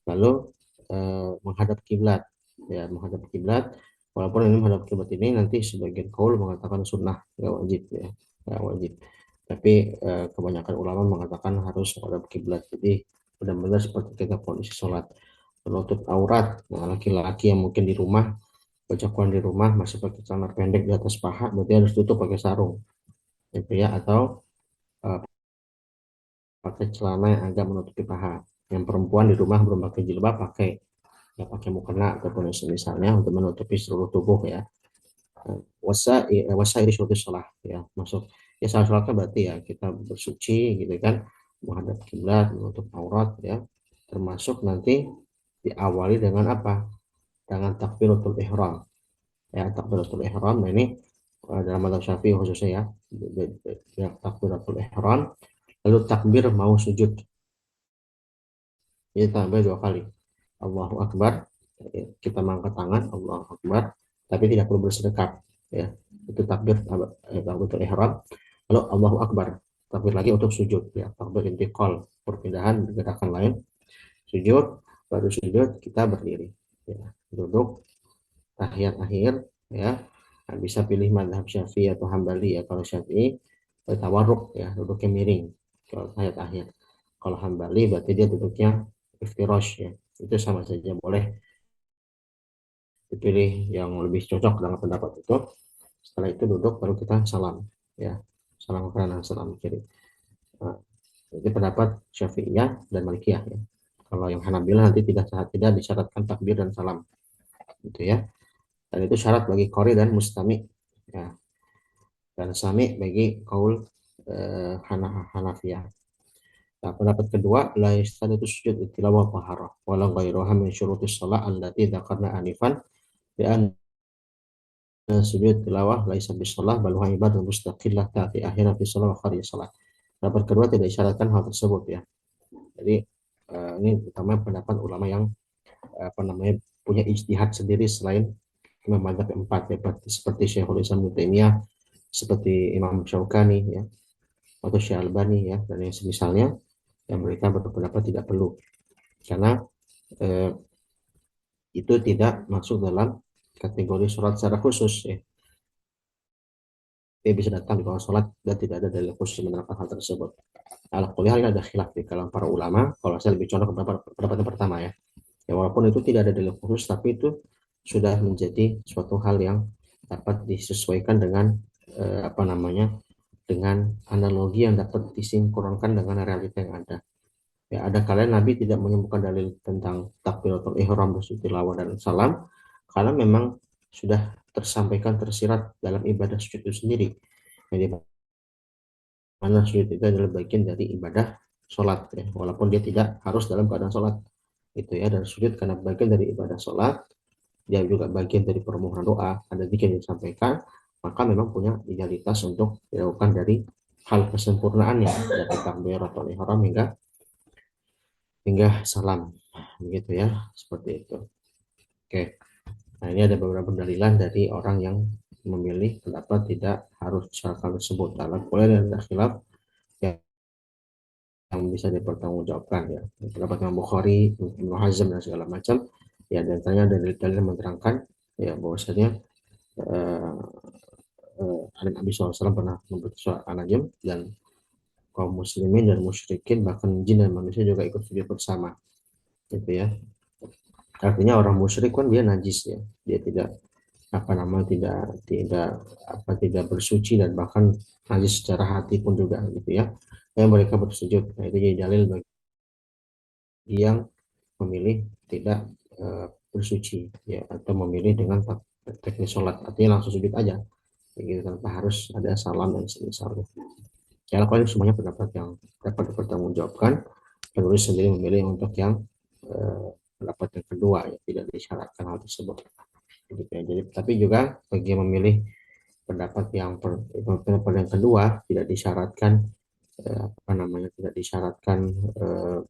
Lalu menghadap kiblat, ya, menghadap kiblat. Walaupun ini menghadap kiblat ini nanti sebagian kaul mengatakan sunnah, ya, wajib, ya, ya wajib. Tapi kebanyakan ulama mengatakan harus menghadap kiblat. Jadi benar-benar seperti kita kondisi sholat, menutup aurat. Nah, laki-laki yang mungkin di rumah baca Quran di rumah masih pakai celana pendek di atas paha, berarti harus tutup pakai sarung, gitu ya, atau uh, pakai celana yang agak menutupi paha. Yang perempuan di rumah belum pakai jilbab, pakai, ya, pakai mukena ataupun misalnya untuk menutupi seluruh tubuh, ya. Wasa ini suatu salah, ya, masuk, ya, salah sholatnya berarti ya kita bersuci, gitu kan, menghadap kiblat, menutup aurat, ya, termasuk nanti diawali dengan apa, dengan takbiratul ihram, ya, takbiratul ihram. Nah, ini dalam madzhab Syafi'i khususnya, ya, ya, takbiratul ihram, lalu takbir mau sujud, jadi takbir dua kali, Allahu Akbar, ya, kita mengangkat tangan Allahu Akbar, tapi tidak perlu bersedekap, ya, itu takbir, takbiratul ihram. Lalu Allahu Akbar, takbir lagi untuk sujud, ya, takbir intikal, perpindahan gerakan lain, sujud, baru sujud kita berdiri, ya, duduk tahiyat akhir, ya. Nah, bisa pilih madhab Syafi'i atau Hambali, ya. Kalau Syafi'i tawarruk, ya, duduknya miring kalau tahiyat akhir. Kalau Hambali berarti dia duduknya iftirash, ya. Itu sama saja, boleh dipilih yang lebih cocok dengan pendapat itu. Setelah itu duduk baru kita salam, ya, salam kanan salam kiri. Nah, itu pendapat Syafi'iyah dan Malikiyah, ya. Kalau yang Hanabilah nanti tidak disyaratkan takbir dan salam, gitu ya. Dan itu syarat bagi qori dan mustami, ya, dan sami bagi kaul Hanafiyah. Nah, pendapat kedua, la yastaditu sujud tilawah taharah wala ghairuha min syurutis shalah allati dzakarna anifan bi anna sujud tilawah laisa bis shalah bal huwa ibadah mustaqillah ta'ti akhirnya fi shalah wa kharij shalah. Pendapat kedua tidak disyaratkan hal tersebut, ya. Jadi ini utama pendapat ulama yang apa namanya punya ijtihad sendiri selain imam madzhab empat, ya, seperti Syekhul Islam Ibnu Taimiyah, seperti Imam Syaukani, ya, atau Syekh Albani, ya, dan yang semisalnya, yang mereka berpendapat tidak perlu karena eh, itu tidak masuk dalam kategori sholat secara khusus, ya. Dia bisa datang di bawah sholat dan tidak ada dalil khusus menerapkan hal tersebut. Al kuliah ini ada khilaf di kalangan para ulama. Kalau saya lebih condong ke pendapat yang pertama, ya. Ya, walaupun itu tidak ada dalil khusus, tapi itu sudah menjadi suatu hal yang dapat disesuaikan dengan apa namanya, dengan analogi yang dapat disinkronkan dengan realita yang ada. Ya, ada kalian Nabi tidak menyebutkan dalil tentang takbiratul ihram, tilawah dan salam karena memang sudah tersampaikan tersirat dalam ibadah sujud itu sendiri. Jadi mana sujud itu adalah bagian dari ibadah sholat, ya, walaupun dia tidak harus dalam keadaan sholat, itu ya. Dan sujud karena bagian dari ibadah sholat, dia juga bagian dari permohonan doa, ada zikir yang disampaikan, maka memang punya idealitas untuk dilakukan dari hal kesempurnaannya dari takbiratul ihram hingga hingga salam, begitu ya, seperti itu. Oke, nah ini ada beberapa dalilan dari orang yang memilih pendapat tidak harus syarat tersebut. Dalam boleh ada khilaf yang bisa dipertanggungjawabkan, ya, pendapat Imam Bukhari, Ibnu Hazm dan segala macam, ya, dan tanya dari dalil menerangkan, ya, bahwasanya Nabi SAW pernah membaca surat An-Najm dan kaum muslimin dan musyrikin bahkan jin dan manusia juga ikut sujud bersama, gitu ya. Artinya orang musyrik kan dia najis, ya, dia tidak apa namanya tidak tidak tidak bersuci dan bahkan najis secara hati pun juga, gitu ya, yang mereka bersujud. Nah, itu jadi dalil bagi yang memilih tidak bersuci, ya, atau memilih dengan teknik sholat, artinya langsung sujud aja, begitu, tanpa harus ada salam dan semisalnya. Ya, lakukan semuanya pendapat yang dapat dipertanggungjawabkan penulis sendiri memilih untuk yang pendapat yang kedua, ya tidak disyaratkan hal tersebut. Gitu ya. Jadi tapi juga bagi yang memilih pendapat yang kedua tidak disyaratkan apa namanya tidak disyaratkan eh,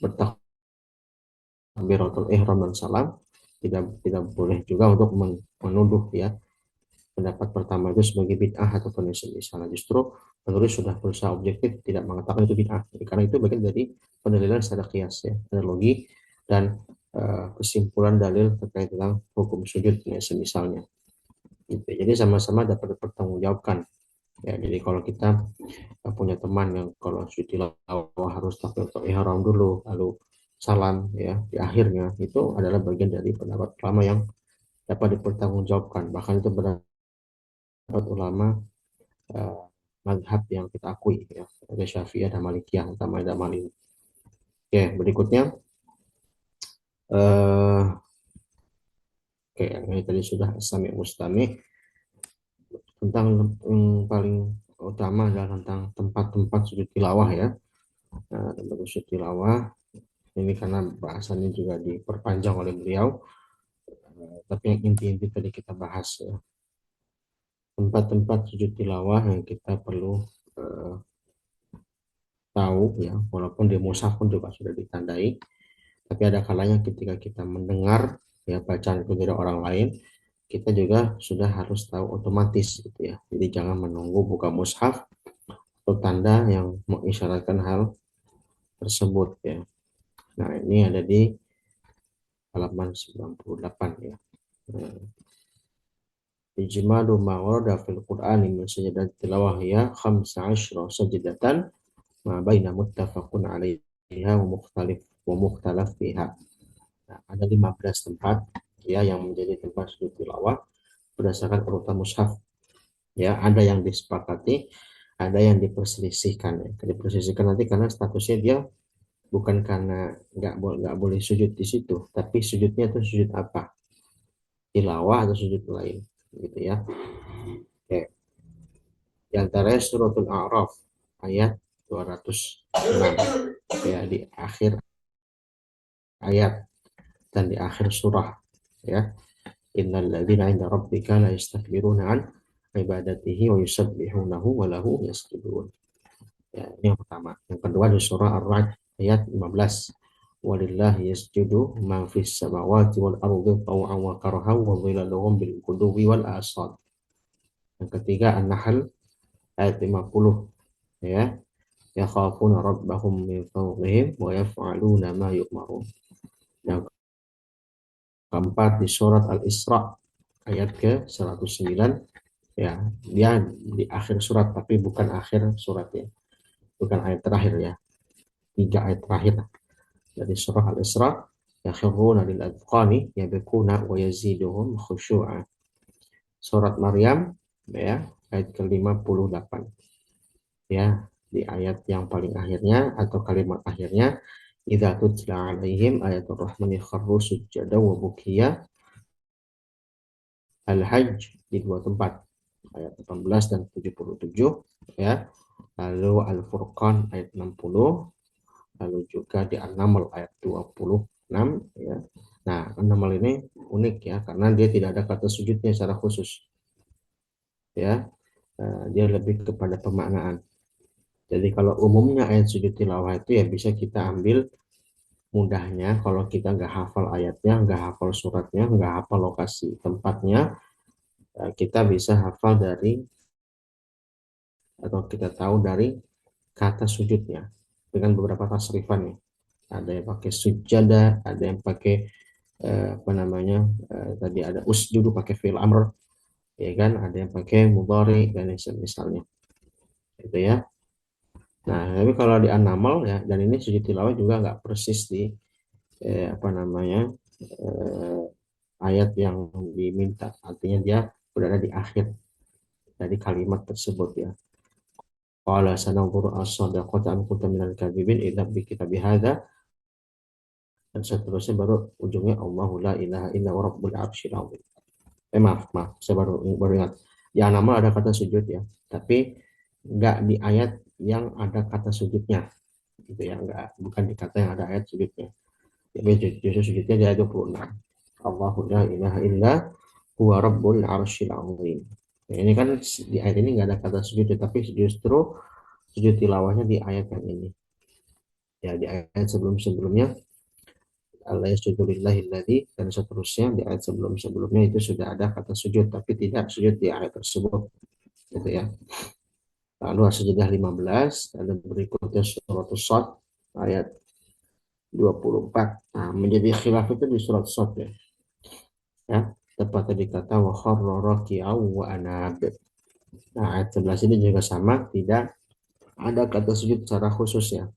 bertakbiratul ihram dan salam, tidak boleh juga untuk menuduh ya pendapat pertama itu sebagai bid'ah ataupun misalnya. Justru penulis sudah berusaha objektif tidak mengatakan itu bid'ah, karena itu bagian dari penilaian secara kias ya, analogi dan kesimpulan dalil terkait dengan hukum sujud ya semisalnya gitu. Jadi sama-sama dapat dipertanggungjawabkan ya. Jadi kalau kita punya teman yang kalau sujud tilawah harus takbiratul ihram dulu lalu salam ya di akhirnya, itu adalah bagian dari pendapat ulama yang dapat dipertanggungjawabkan, bahkan itu pendapat ulama uh, madhab yang kita akui ya, ada Syafi'iyah dan Malikiyah utama dalam hal ini. Oke, berikutnya oke, ini tadi sudah sami mustami. Tentang yang paling utama adalah tentang tempat-tempat sujud tilawah ya. Nah, tempat sujud tilawah ini karena bahasannya juga diperpanjang oleh beliau, tapi yang inti-inti tadi kita bahas ya. Tempat-tempat sujud tilawah yang kita perlu uh, tahu ya, walaupun di mushaf pun juga sudah ditandai, tapi ada kalanya ketika kita mendengar ya bacaan itu dari orang lain, kita juga sudah harus tahu otomatis gitu ya. Jadi jangan menunggu buka mushaf atau tanda yang mengisyaratkan hal tersebut ya. Nah, ini ada di halaman 98 ya. Nah, ijmalu ma warada fil Qur'ani min sajadat tilawah ya 15 sajadatan ma baina muttafaqun alaiha wa mukhtalaf fiha. Nah, ada 15 tempat ya yang menjadi tempat sujud tilawah berdasarkan urutan mushaf. Ya, ada yang disepakati, ada yang diperselisihkan ya. Diperselisihkan nanti karena statusnya dia bukan karena nggak boleh sujud di situ, tapi sujudnya itu sujud apa? Tilawah atau sujud lain gitu ya. Oke. Di antaranya suratul A'raf ayat 206 ya, di akhir ayat dan di akhir surah ya. Innal ladzina 'inda rabbika la yastakbiruna an ibadatihi wa yusabbihunahu wa lahu yasjudun. Ya, ini yang pertama. Yang kedua di surah Ar-Ra'd ayat 15. Walillahi yasjudu ma fis samawati wal ardi taw'an wa karhan wa dhilaluhum bil quduwi wal asad. Yang ketiga An-Nahl ayat 50 ya. Yakhafuna rabbahum min fawqihim wa yaf'aluna ma yu'marun. Yang keempat di surat Al-Isra ayat ke-109 ya. Dia di akhir surat tapi bukan akhir surat ya. Bukan ayat terakhir ya. 3 ayat terakhir dari surah Al-Isra, yakhruna lil adqani yabkuna wa yaziduhum khusyu'a. Surat Maryam ya ayat ke-58 ya, di ayat yang paling akhirnya atau kalimat akhirnya idza tutla alaihim ayatul rahmani kharru sujada wa bukiya. Al-Hajj di 2 tempat ayat 18 dan 77 ya. Lalu Al-Furqan ayat 60, lalu juga di An-Naml ayat 26 ya. Nah, An-Naml ini unik ya karena dia tidak ada kata sujudnya secara khusus ya. Dia lebih kepada pemaknaan. Jadi kalau umumnya ayat sujud tilawah itu ya bisa kita ambil mudahnya kalau kita nggak hafal ayatnya, nggak hafal suratnya, nggak hafal lokasi tempatnya, kita bisa hafal dari atau kita tahu dari kata sujudnya dengan beberapa tasrifan ya. Ada yang pakai sujada, ada yang pakai apa namanya tadi ada usjudu pakai fi'il amr ya kan, ada yang pakai mudhari dan misalnya itu ya. Nah, tapi kalau di An-Naml ya, dan ini sujud tilawah juga nggak persis di apa namanya eh, ayat yang diminta, artinya dia berada di akhir dari kalimat tersebut ya. Qala sananzuru as-sadaqata am kunta minal kadhibin idza bi kitabi hadza, dan seterusnya baru ujungnya Allahu la ilaha illa rabbul arsyil azim. Maaf, saya baru ingat. Ya, nama ada kata sujud ya, tapi nggak di ayat yang ada kata sujudnya gitu ya, enggak, bukan di kata yang ada ayat sujudnya. Jadi justru sujudnya di ayat 26. Allahu la ilaha illa huwa rabbul arsyil azim. Nah, ini kan di ayat ini nggak ada kata sujud, tapi justru sujud tilawahnya di ayat yang ini. Ya, di ayat sebelum-sebelumnya Allah yasjudu lillahilladzi dan seterusnya di ayat sebelum-sebelumnya itu sudah ada kata sujud, tapi tidak sujud di ayat tersebut, gitu ya. Lalu As-Sajdah 15, ada berikutnya surat As-Sad ayat 24. Nah, menjadi khilaf itu di surat Sad ya. Ya, tepatnya dikata wa kharra raki'an wa anab. Nah, ayat 11 ini juga sama, tidak ada kata sujud secara khusus ya.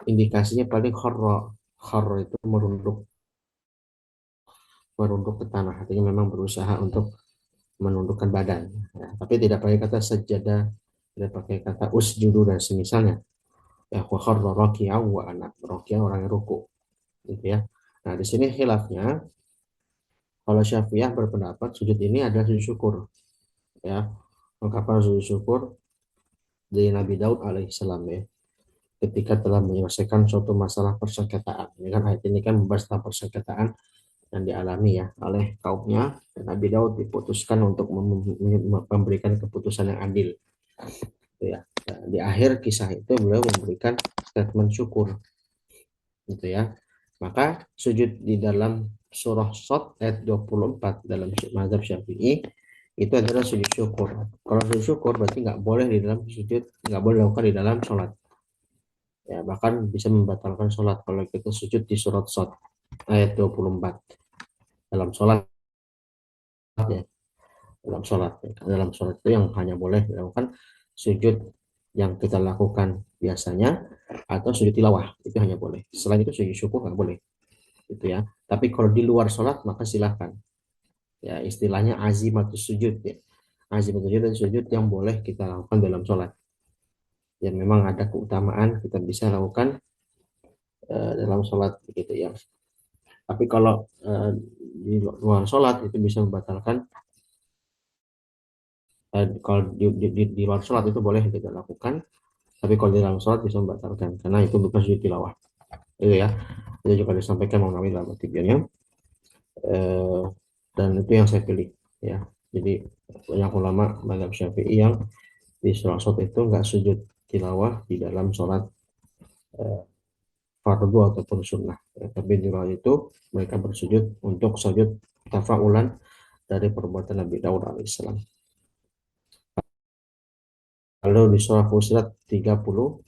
Indikasinya paling kharra. Kharra itu merunduk, merunduk ke tanah. Artinya memang berusaha untuk menundukkan badan. Ya, tapi tidak pakai kata sajadah, tidak pakai kata usjudu dan semisalnya. Ya, wa kharra raki'an wa anab. Raki'an orang yang ruku, gitu ya. Nah, di sini khilafnya, kalau Syafi'iyah berpendapat sujud ini adalah sujud syukur, ya. Ungkapan sujud syukur dari Nabi Daud alaihissalam ya, ketika telah menyelesaikan suatu masalah persengketaan. Ini kan ayat ini kan membahas tentang persengketaan yang dialami ya oleh kaumnya, dan Nabi Daud diputuskan untuk memberikan keputusan yang adil. Gitu ya. Nah, di akhir kisah itu beliau memberikan statement syukur, gitu ya. Maka sujud di dalam surah Shad ayat 24 dalam mazhab Syafi'i itu adalah sujud syukur. Kalau sujud syukur berarti nggak boleh di dalam sujud, nggak boleh dilakukan di dalam sholat. Ya, bahkan bisa membatalkan sholat kalau kita sujud di surat Shad ayat 24 dalam sholat ya, dalam sholat ya. Dalam sholat itu yang hanya boleh dilakukan sujud yang kita lakukan biasanya atau sujud tilawah, itu hanya boleh. Selain itu sujud syukur nggak boleh, gitu ya. Tapi kalau di luar sholat maka silahkan. Ya, istilahnya azimatus sujud ya. Azimatus sujud dan sujud yang boleh kita lakukan dalam sholat. Ya, memang ada keutamaan kita bisa lakukan dalam sholat begitu ya. Tapi kalau di luar sholat itu bisa membatalkan. Kalau di luar sholat itu boleh kita lakukan, tapi kalau di dalam sholat bisa membatalkan karena itu bukan sujud tilawah. Itu ya. Itu juga disampaikan Imam Nawawi dalam artikelnya. Eh, dan itu yang saya pilih ya. Jadi banyak ulama mazhab Syafi'i yang di sholat itu nggak sujud tilawah di dalam sholat eh, fardu ataupun sunnah. Ya, tapi di luar itu mereka bersujud untuk sujud tafaulan dari perbuatan Nabi Daud alaihissalam. Lalu di surah Fusilat 38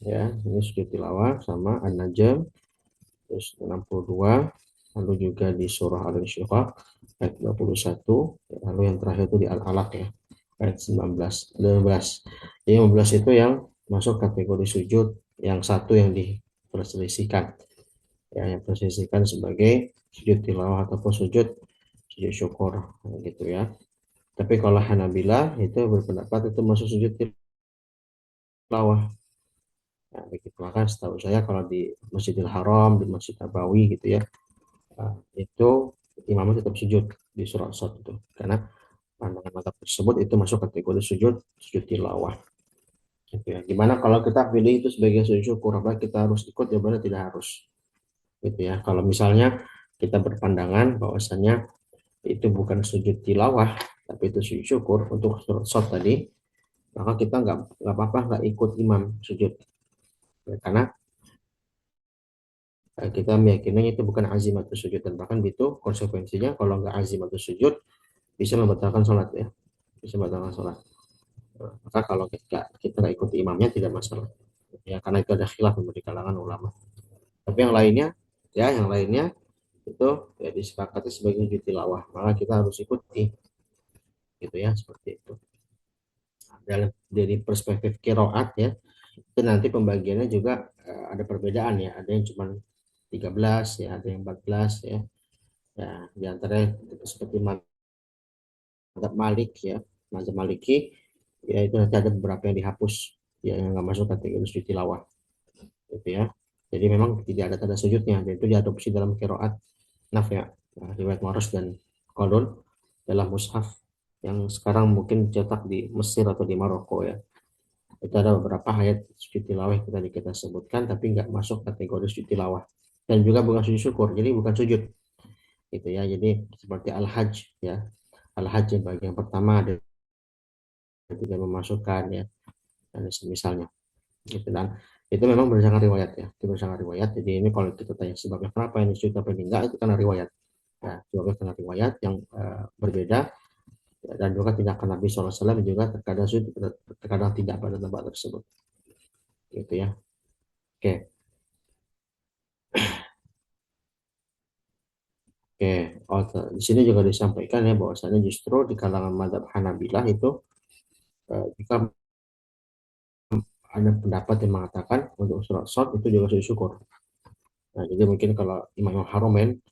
ya, ini sujud tilawah sama An-Najm terus 62, lalu juga di surah Al-Insyiqaq ayat 21, lalu yang terakhir itu di Al-Alaq ya ayat 19. 15. Jadi 15 itu yang masuk kategori sujud, yang satu yang diperselisihkan ya, yang diperselisihkan sebagai sujud tilawah ataupun sujud syukur gitu ya. Tapi kalau Hanabilah itu berpendapat itu masuk sujud tilawah. Nah, begitu. Maka setahu saya kalau di Masjidil Haram, di Masjid Nabawi gitu ya, itu imamnya tetap sujud di surat Shad itu. Karena pandangan mazhab tersebut itu masuk kategori sujud tilawah. Gitu ya. Gimana kalau kita pilih itu sebagai sujud syukur, apa kita harus ikut? Ya benar tidak harus. Gitu ya. Kalau misalnya kita berpandangan bahwasannya itu bukan sujud tilawah, tapi itu sujud syukur untuk surat Shad tadi, maka kita nggak apa-apa nggak ikut imam sujud. Ya, karena kita meyakini itu bukan azim atau sujud, dan bahkan itu konsekuensinya kalau nggak azim atau sujud bisa membatalkan sholat ya, bisa membatalkan sholat. Maka kalau kita nggak ikut imamnya tidak masalah ya, karena itu ada khilaf di kalangan ulama. Tapi yang lainnya ya, yang lainnya itu ya disepakati sebagai sujud tilawah, maka kita harus ikuti gitu ya, seperti itu. Dalam dari perspektif kiroat ya, itu nanti pembagiannya juga ada perbedaan ya, ada yang cuma 13 ya, ada yang 14 ya. Ya, di antara seperti mazhab Malik ya, mazhab Maliki ya, itu nanti ada beberapa yang dihapus ya, yang nggak masuk kategori sujud tilawah gitu ya. Jadi memang tidak ada tanda sujudnya, dan itu diadopsi dalam qiraat Nafi', ya, riwayat Waras dan Qalun dalam mushaf yang sekarang mungkin cetak di Mesir atau di Maroko ya. Itu ada beberapa ayat sujud tilawah yang tadi kita sebutkan, tapi nggak masuk kategori sujud tilawah. Dan juga bukan sujud syukur, jadi bukan sujud. Gitu ya, jadi seperti Al-Hajj ya. Al-Hajj yang bagian pertama ada tidak memasukkan ya, dan misalnya. Gitu. Dan itu memang berdasarkan riwayat ya, itu berdasarkan riwayat. Jadi ini kalau kita tanya sebabnya kenapa ini sujud apa ini enggak, itu karena riwayat. Ya, sebabnya karena riwayat yang berbeda. Dan juga tindakan Nabi SAW juga terkadang sujud, terkadang tidak pada tempat tersebut. Gitu ya. Oke, oke. Oh, di sini juga disampaikan ya bahwasanya justru di kalangan mazhab Hanabilah itu jika ada pendapat yang mengatakan untuk surat short itu juga sujud syukur. Nah, jadi mungkin kalau Imam Haromen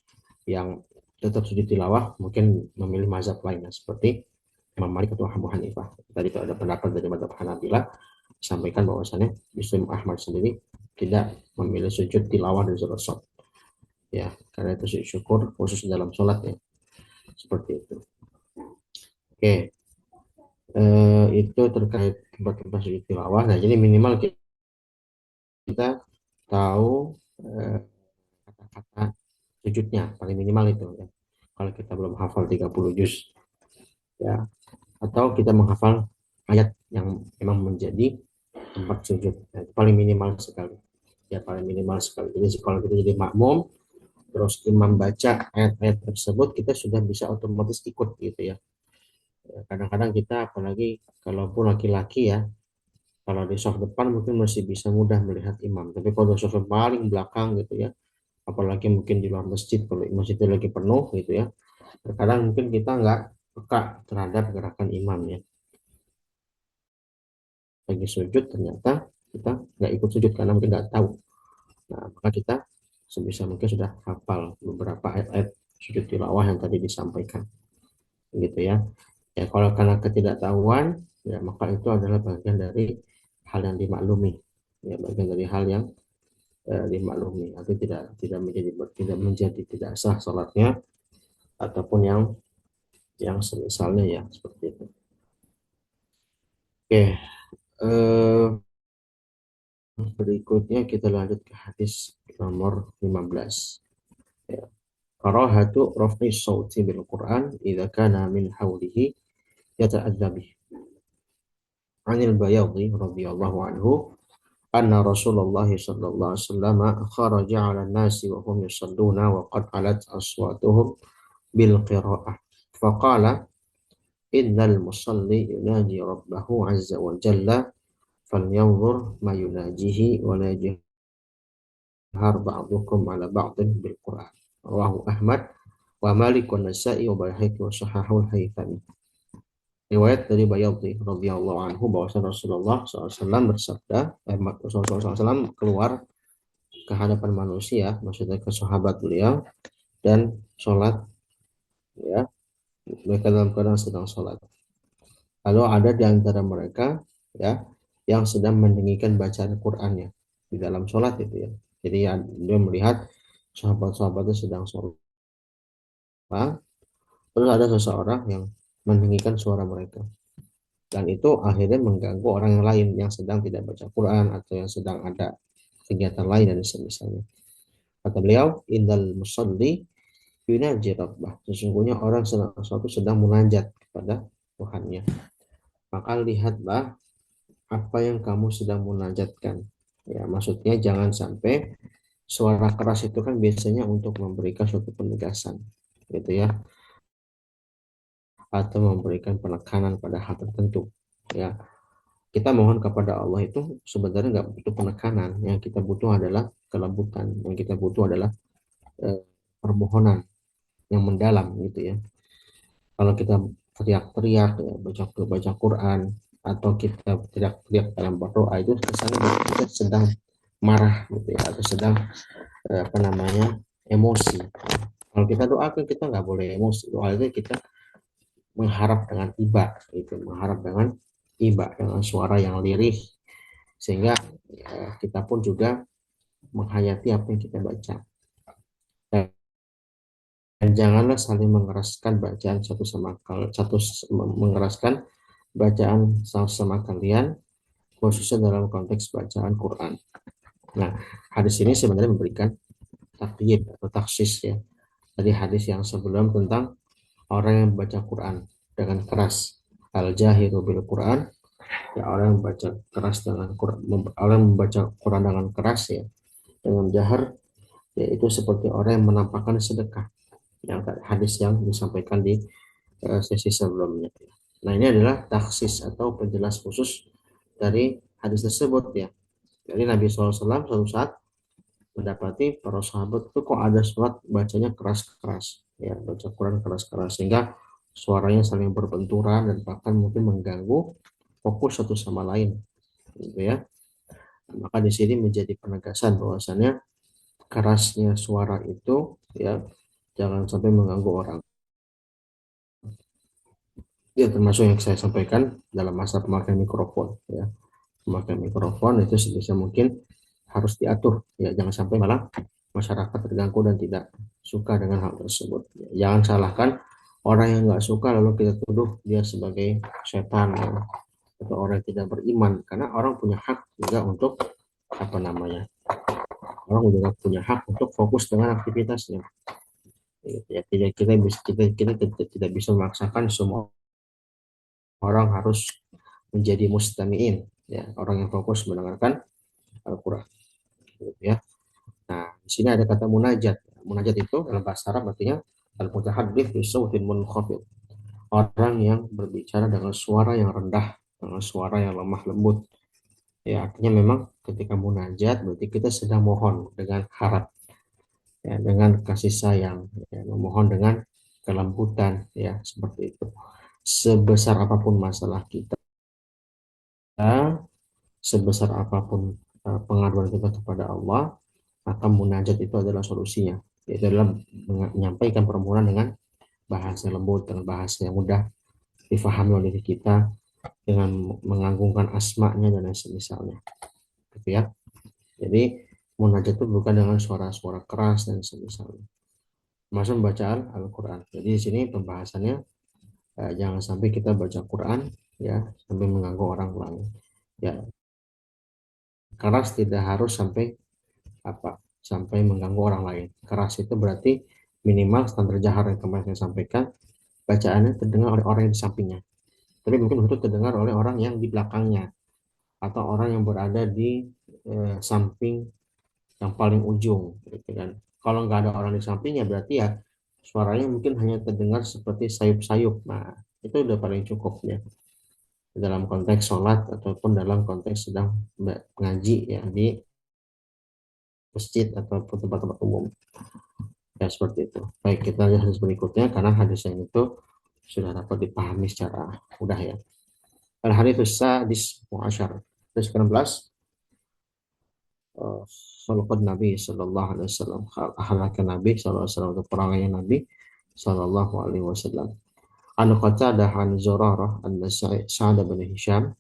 yang tetap sujud tilawah mungkin memilih mazhab lainnya seperti Imam Malik atau Abu Hanifah. Tadi itu ada pendapat dari mazhab Hanabilah sampaikan bahwasannya Muslim Ahmad sendiri tidak memilih sujud tilawah dari surat short. Ya, karena itu sujud syukur khusus dalam sholat ya. Seperti itu. Oke, itu terkait tempat-tempat sujud tilawah. Nah, jadi minimal kita tahu eh, kata-kata sujudnya paling minimal itu ya. Kalau kita belum hafal 30 juz ya, atau kita menghafal ayat yang memang menjadi tempat sujud. Nah, itu paling minimal sekali. Ya, paling minimal sekali. Jadi kalau kita jadi makmum terus imam baca ayat-ayat tersebut, kita sudah bisa otomatis ikut gitu ya. Kadang-kadang kita apalagi kalaupun laki-laki ya, kalau di soft depan mungkin masih bisa mudah melihat imam, tapi kalau di soft paling belakang gitu ya, apalagi mungkin di luar masjid, kalau masjidnya lagi penuh gitu ya, terkadang mungkin kita nggak peka terhadap gerakan imam ya, lagi sujud ternyata kita nggak ikut sujud karena mungkin nggak tahu. Nah, maka kita sebisa mungkin sudah hafal beberapa ayat-ayat sujud tilawah yang tadi disampaikan gitu ya. Ya, kalau karena ketidaktahuan, ya maka itu adalah bagian dari hal yang dimaklumi. Ya, bagian dari hal yang dimaklumi. Atau tidak menjadi tidak sah sholatnya ataupun yang semisalnya ya seperti itu. Oke, berikutnya kita lanjut ke hadis nomor 15. Ya. Karahatu raf'i sauti bil Quran idza kana min hawlihi yata'adza bih. Anil Bayadhi radhiyallahu anhu anna Rasulullah sallallahu alaihi wasallam kharaja 'ala an-nasi wa hum yusalluna wa qad alat aswatuhum bil qira'ah. Faqala innal musalli yunaji rabbahu 'azza wa jalla falyanzur ma yunajihi wa la yajhar ba'dukum 'ala ba'din bil Qur'an. Rawahu Ahmad wa Malik wa Nasa'i wa Baihaqi wa Sahahul Haythami. Riwayat dari Bayadhi radhiyallahu anhu bahwa Rasulullah SAW bersabda, Rasulullah SAW keluar ke hadapan manusia, maksudnya ke sahabat beliau, dan sholat, ya, mereka dalam keadaan sedang sholat. Lalu ada di antara mereka, ya, yang sedang meninggikan bacaan Qur'annya di dalam sholat itu ya. Jadi ya, dia melihat sahabat-sahabatnya sedang sholat, terus ada seseorang yang meninggikan suara mereka. Dan itu akhirnya mengganggu orang yang lain yang sedang tidak baca Quran atau yang sedang ada kegiatan lain dan semisalnya. Kata beliau, indal musalli yunaji rabbah. Sesungguhnya orang sesuatu sedang munajat kepada Tuhannya. Maka lihatlah apa yang kamu sedang munajatkan. Ya, maksudnya jangan sampai suara keras itu kan biasanya untuk memberikan suatu penegasan, gitu ya, atau memberikan penekanan pada hal tertentu. Ya, kita mohon kepada Allah itu sebenarnya nggak butuh penekanan, yang kita butuh adalah kelembutan, yang kita butuh adalah eh, permohonan yang mendalam gitu ya. Kalau kita teriak-teriak ya, baca Quran atau kita teriak-teriak dalam berdoa itu kesannya kita sedang marah gitu ya, atau sedang apa namanya emosi. Kalau kita doakan kita nggak boleh emosi, doa itu kita mengharap dengan iba, itu mengharap dengan iba, dengan suara yang lirih, sehingga ya, kita pun juga menghayati apa yang kita baca. Dan janganlah saling mengeraskan bacaan satu mengeraskan bacaan sama kalian khususnya dalam konteks bacaan Quran. Nah, hadis ini sebenarnya memberikan takyid atau taksis ya. Tadi hadis yang sebelum tentang orang yang membaca Quran dengan keras, al-jahiru bil Quran, ya orang yang membaca keras dengan Quran, orang yang membaca Quran dengan keras ya, dengan jahar, yaitu seperti orang yang menampakkan sedekah. Yang hadis yang disampaikan di sesi sebelumnya. Nah, ini adalah taksis atau penjelas khusus dari hadis tersebut ya. Jadi Nabi SAW suatu saat mendapati para sahabat itu kok ada sholat bacanya keras-keras ya, baca Quran keras-keras sehingga suaranya saling berbenturan dan bahkan mungkin mengganggu fokus satu sama lain gitu ya. Maka di sini menjadi penegasan bahwasannya kerasnya suara itu ya jangan sampai mengganggu orang. Ya termasuk yang saya sampaikan dalam masa pemakaian mikrofon ya. Pemakaian mikrofon itu sebisa mungkin harus diatur ya, jangan sampai malah masyarakat terganggu dan tidak suka dengan hal tersebut. Jangan salahkan orang yang nggak suka lalu kita tuduh dia sebagai setan ya, atau orang yang tidak beriman, karena orang punya hak juga untuk apa namanya, orang juga punya hak untuk fokus dengan aktivitasnya. Ya, kita tidak bisa memaksakan semua orang harus menjadi mustamiin ya, orang yang fokus mendengarkan Al-Quran gitu ya. Nah, di sini ada kata munajat. Munajat itu dalam bahasa Arab artinya al-mutahaddits bi sautin munkhafid. Orang yang berbicara dengan suara yang rendah, dengan suara yang lemah lembut. Ya, artinya memang ketika munajat berarti kita sedang mohon dengan harap, ya, dengan kasih sayang, ya, memohon dengan kelembutan, ya, seperti itu. Sebesar apapun masalah kita, sebesar apapun pengaduan kita kepada Allah, maka munajat itu adalah solusinya. Yaitu adalah menyampaikan permohonan dengan bahasa lembut, dengan bahasa yang mudah difahami oleh kita, dengan mengagungkan asma'nya dan lain semisalnya. Gitu ya. Jadi munajat itu bukan dengan suara-suara keras dan semisalnya. Masuk membaca Al-Quran. Jadi di sini pembahasannya jangan sampai kita baca Quran ya sampai mengganggu orang lain. Ya, keras tidak harus sampai apa? Sampai mengganggu orang lain. Keras itu berarti minimal standar jahar yang kemarin saya sampaikan, bacaannya terdengar oleh orang yang di sampingnya. Tapi mungkin itu terdengar oleh orang yang di belakangnya atau orang yang berada di samping yang paling ujung, gitu kan. Kalau nggak ada orang di sampingnya berarti ya suaranya mungkin hanya terdengar seperti sayup-sayup. Nah, itu udah paling cukup ya dalam konteks sholat ataupun dalam konteks sedang ngaji ya di masjid ataupun tempat-tempat umum. Ya seperti itu. Baik, kita lihat hadis berikutnya karena hadis yang itu sudah dapat dipahami secara mudah ya. Al-hadits sadis mu'asyar. Hadis ke-16, khulqun Nabi sallallahu alaihi wasallam, akhlak Nabi sallallahu alaihi wasallam, perangai Nabi sallallahu alaihi wasallam. An Qatadah an Zurarah an Sa'ad bin Hisham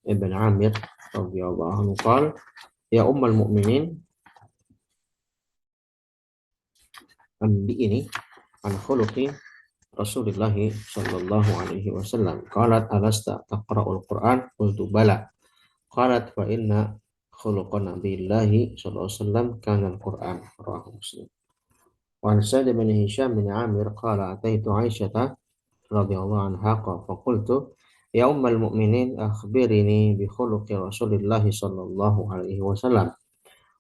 ibn Amir radhiyallahu anhu qala ya ummul mu'minin, ambi ini an khuluqi Rasulullah sallallahu alaihi wasallam. Qalat alasta taqra'ul Qur'an? Qultu bala. Qalat fa inna khuluqan nabiyillahi sallallahu alaihi wasallam kana al-Qur'an. Rawahu Muslim. Wa an Sa'd bin Hisham bin Amir qala ataitu Aisyah radhiyallahu anha fa qultu ya ummal mu'minin akhbirini bi khuluqi Rasulillah sallallahu alaihi wasallam.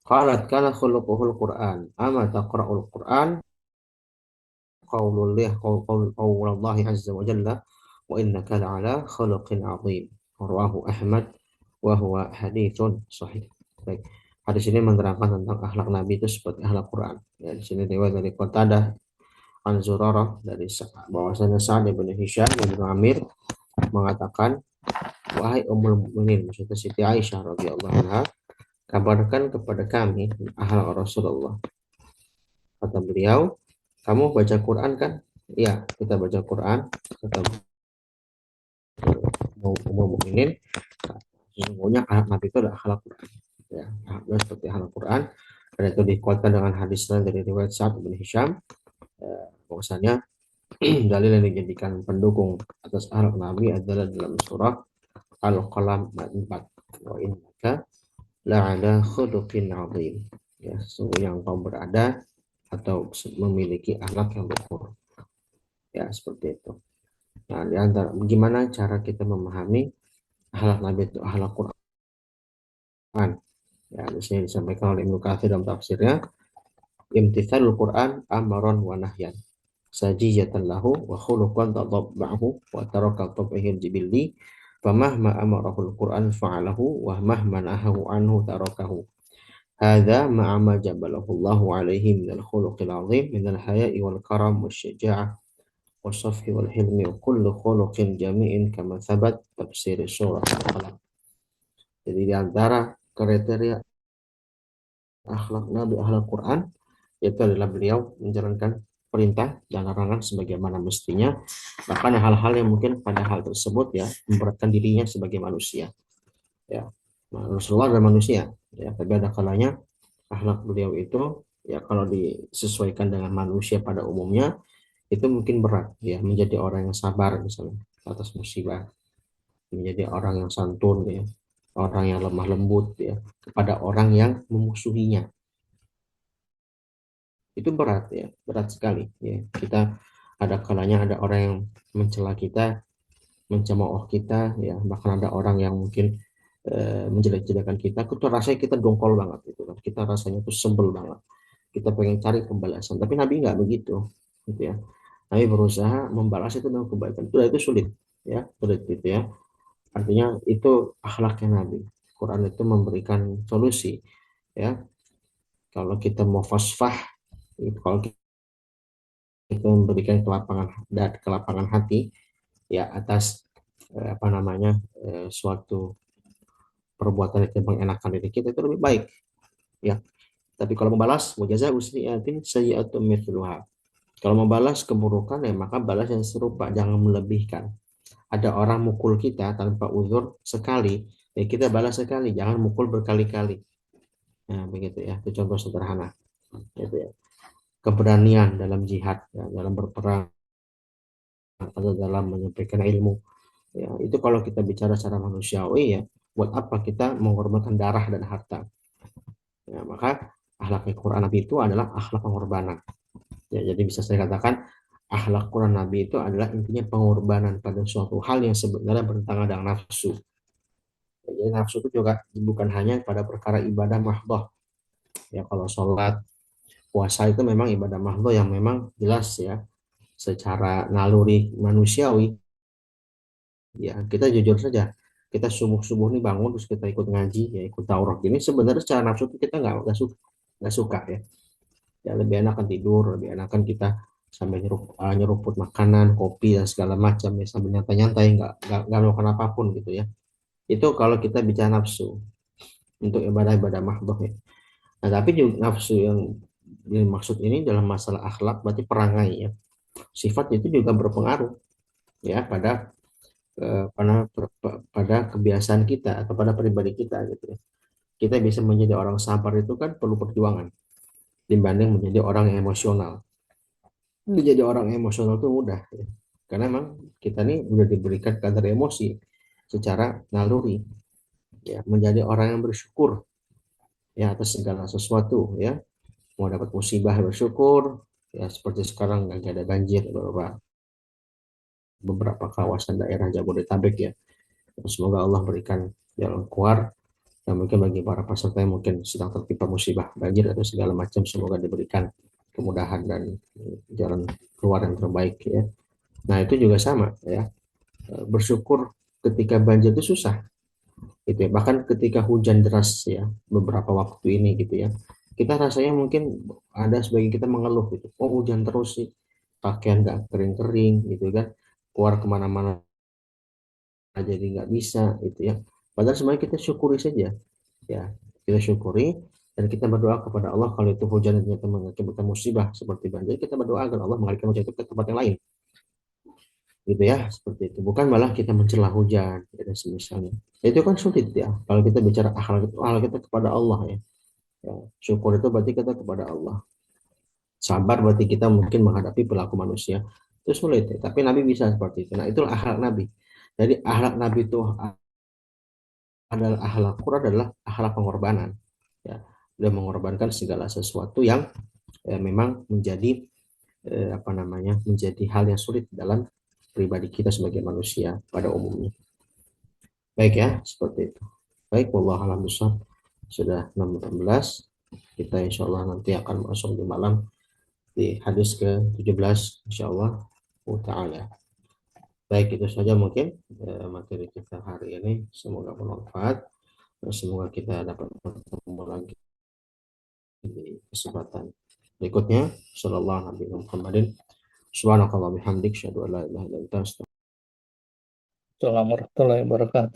Qalat kana khuluquhul Qur'an. Ama taqra'ul Qur'an? Qaulullah azza wa jalla wa innaka la'ala khuluqin 'azim. Rawahu Ahmad wa huwa haditsun sahih. Baik. Hadis ini menerangkan tentang akhlak Nabi itu seperti akhlak Quran. Ya, di sini riwayat dari Qatadah an Zurarah dari bahwasanya Sa'ad bin Hisham bin Amir mengatakan, wahai ummul mukminin, maksudnya Siti Aisyah radhiyallahu anha, kabarkan kepada kami akhlak Rasulullah. Kata beliau, kamu baca Quran kan? Iya, kita baca Quran. Kata ummul mukminin, sesungguhnya akhlak Nabi itu adalah akhlak Quran. Ya, akhlaknya seperti akhlak Quran. Dan itu dikuatkan dengan hadis lain dari riwayat Sa'ad bin Hisham, bahwasanya dalil yang dijadikan pendukung atas akhlak Nabi adalah dalam surah Al-Qalam ayat 4. wa innaka la'ala khuluqin 'azim. Ya, sesungguhnya engkau berada atau memiliki akhlak yang luhur. Ya, seperti itu. Nah, di antara gimana cara kita memahami akhlak Nabi itu akhlak Quran. Ya, di sini disampaikan oleh Ibnu Katsir dalam tafsirnya, imtithalul Quran amron wa nahyan. Sajiyatan lahu wa khuluqan tadabba'ahu wa taraka tab'ihil jibilli famahma amarahul Quran fa'alahu wa mahma nahahu anhu tarakahu. Hadza ma'a ma jabalahu Allahu alaihi minal khuluqil azim minal haya'i wal karam wasyaja'ah wasafhi wal hilmi wa kullu khuluqin jami'in kama thabat tafsir surah Al-Qalam. Jadi di antara kriteria akhlak Nabi, akhlak Quran, yaitu adalah beliau menjalankan perintah dan larangan sebagaimana mestinya, bahkan hal-hal yang mungkin pada hal tersebut ya memberatkan dirinya sebagai manusia. Ya, Rasulullah adalah manusia, ya, tapi ada kalanya akhlak beliau itu ya kalau disesuaikan dengan manusia pada umumnya itu mungkin berat, ya, menjadi orang yang sabar misalnya atas musibah, menjadi orang yang santun, ya, orang yang lemah lembut, ya, kepada orang yang memusuhinya. Itu berat, ya, berat sekali, ya. Kita ada kalanya ada orang yang mencela kita, mencemooh kita, ya, bahkan ada orang yang mungkin menjelek-jelekan kita, itu rasanya kita dongkol banget gitu kan, kita rasanya tuh sebel banget, kita pengen cari pembalasan, tapi Nabi nggak begitu, gitu ya. Nabi berusaha membalas itu dengan kebaikan, itu sulit, ya, sulit gitu ya. Artinya itu akhlaknya Nabi. Quran itu memberikan solusi, ya. Kalau kita mau fasfah, kalau kita memberikan kelapangan hati, ya, atas apa namanya suatu perbuatan yang mengenakan diri kita itu lebih baik, ya. Tapi kalau membalas, wajazah usyiatin sayyi'atun mithluha. Kalau membalas keburukan ya maka balas yang serupa, jangan melebihkan. Ada orang mukul kita tanpa uzur sekali, ya kita balas sekali, jangan mukul berkali-kali. Nah, begitu ya, itu contoh sederhana. Gitu ya. Keberanian dalam jihad, ya, dalam berperang atau dalam menyampaikan ilmu. Ya, itu kalau kita bicara secara manusiawi ya, buat apa kita mengorbankan darah dan harta? Ya, maka akhlak Quran Nabi itu adalah akhlak pengorbanan. Ya, jadi bisa saya katakan akhlak Quran Nabi itu adalah intinya pengorbanan pada suatu hal yang sebenarnya bertentangan dengan nafsu. Ya, jadi nafsu itu juga bukan hanya pada perkara ibadah mahdoh. Ya, kalau sholat, puasa itu memang ibadah mahdoh yang memang jelas ya secara naluri manusiawi. Ya, kita jujur saja, kita subuh-subuh nih bangun terus kita ikut ngaji, ya ikut Taurat ini sebenarnya secara nafsu itu kita nggak suka ya. Ya lebih enakan tidur, lebih enakan kita sambil nyeruput makanan, kopi dan segala macam ya sambil nyantai-nyantai, nggak melakukan apapun gitu ya. Itu kalau kita bicara nafsu untuk ibadah-ibadah mahdoh ya. Nah, tapi juga nafsu yang dimaksud ini dalam masalah akhlak berarti perangai ya. Sifat itu juga berpengaruh ya pada kebiasaan kita atau pada pribadi kita gitu ya. Kita bisa menjadi orang sabar itu kan perlu perjuangan dibanding menjadi orang yang emosional. Menjadi orang emosional itu mudah ya. Karena memang kita nih udah diberikan kadar emosi secara naluri ya, menjadi orang yang bersyukur ya atas segala sesuatu ya, mau dapat musibah bersyukur ya, seperti sekarang lagi ada banjir beberapa kawasan daerah Jabodetabek ya. Semoga Allah berikan jalan keluar, dan mungkin bagi para peserta yang mungkin sedang tertimpa musibah banjir atau segala macam, semoga diberikan kemudahan dan jalan keluar yang terbaik ya. Nah itu juga sama ya, bersyukur ketika banjir itu susah gitu ya, bahkan ketika hujan deras ya beberapa waktu ini gitu ya, kita rasanya mungkin ada sebagian kita mengeluh gitu, oh hujan terus sih, pakaian nggak kering-kering gitu kan, keluar kemana-mana jadi nggak bisa gitu ya, padahal sebenarnya kita syukuri saja ya, kita syukuri dan kita berdoa kepada Allah kalau itu hujan ternyata mengakibatkan musibah seperti banjir, kita berdoa agar Allah mengalihkan hujan itu ke tempat yang lain gitu ya, seperti itu, bukan malah kita mencela hujan ya, dan semisalnya itu kan sulit ya. Kalau kita bicara akhlak itu akhlak kita kepada Allah ya. Ya, syukur itu berarti kita kepada Allah, sabar berarti kita mungkin menghadapi perilaku manusia itu sulit ya. Tapi Nabi bisa seperti itu. Nah itulah akhlak Nabi. Jadi akhlak Nabi itu adalah akhlak Quran adalah akhlak pengorbanan. Ya, dia mengorbankan segala sesuatu yang memang menjadi apa namanya menjadi hal yang sulit dalam pribadi kita sebagai manusia pada umumnya. Baik ya, seperti itu. Baik, wallahu a'lam bishawab. Sudah 6:14. Kita insya Allah nanti akan masuk di malam di hadis ke-17 insya Allah ta'ala. Baik, itu saja mungkin materi kita hari ini. Semoga bermanfaat. Semoga kita dapat bertemu lagi di kesempatan berikutnya. Sallallahu alaihi Muhammadin. Subhanakallah bihamdik. Syadu ala ilaha illa anta. Assalamualaikum warahmatullahi wabarakatuh.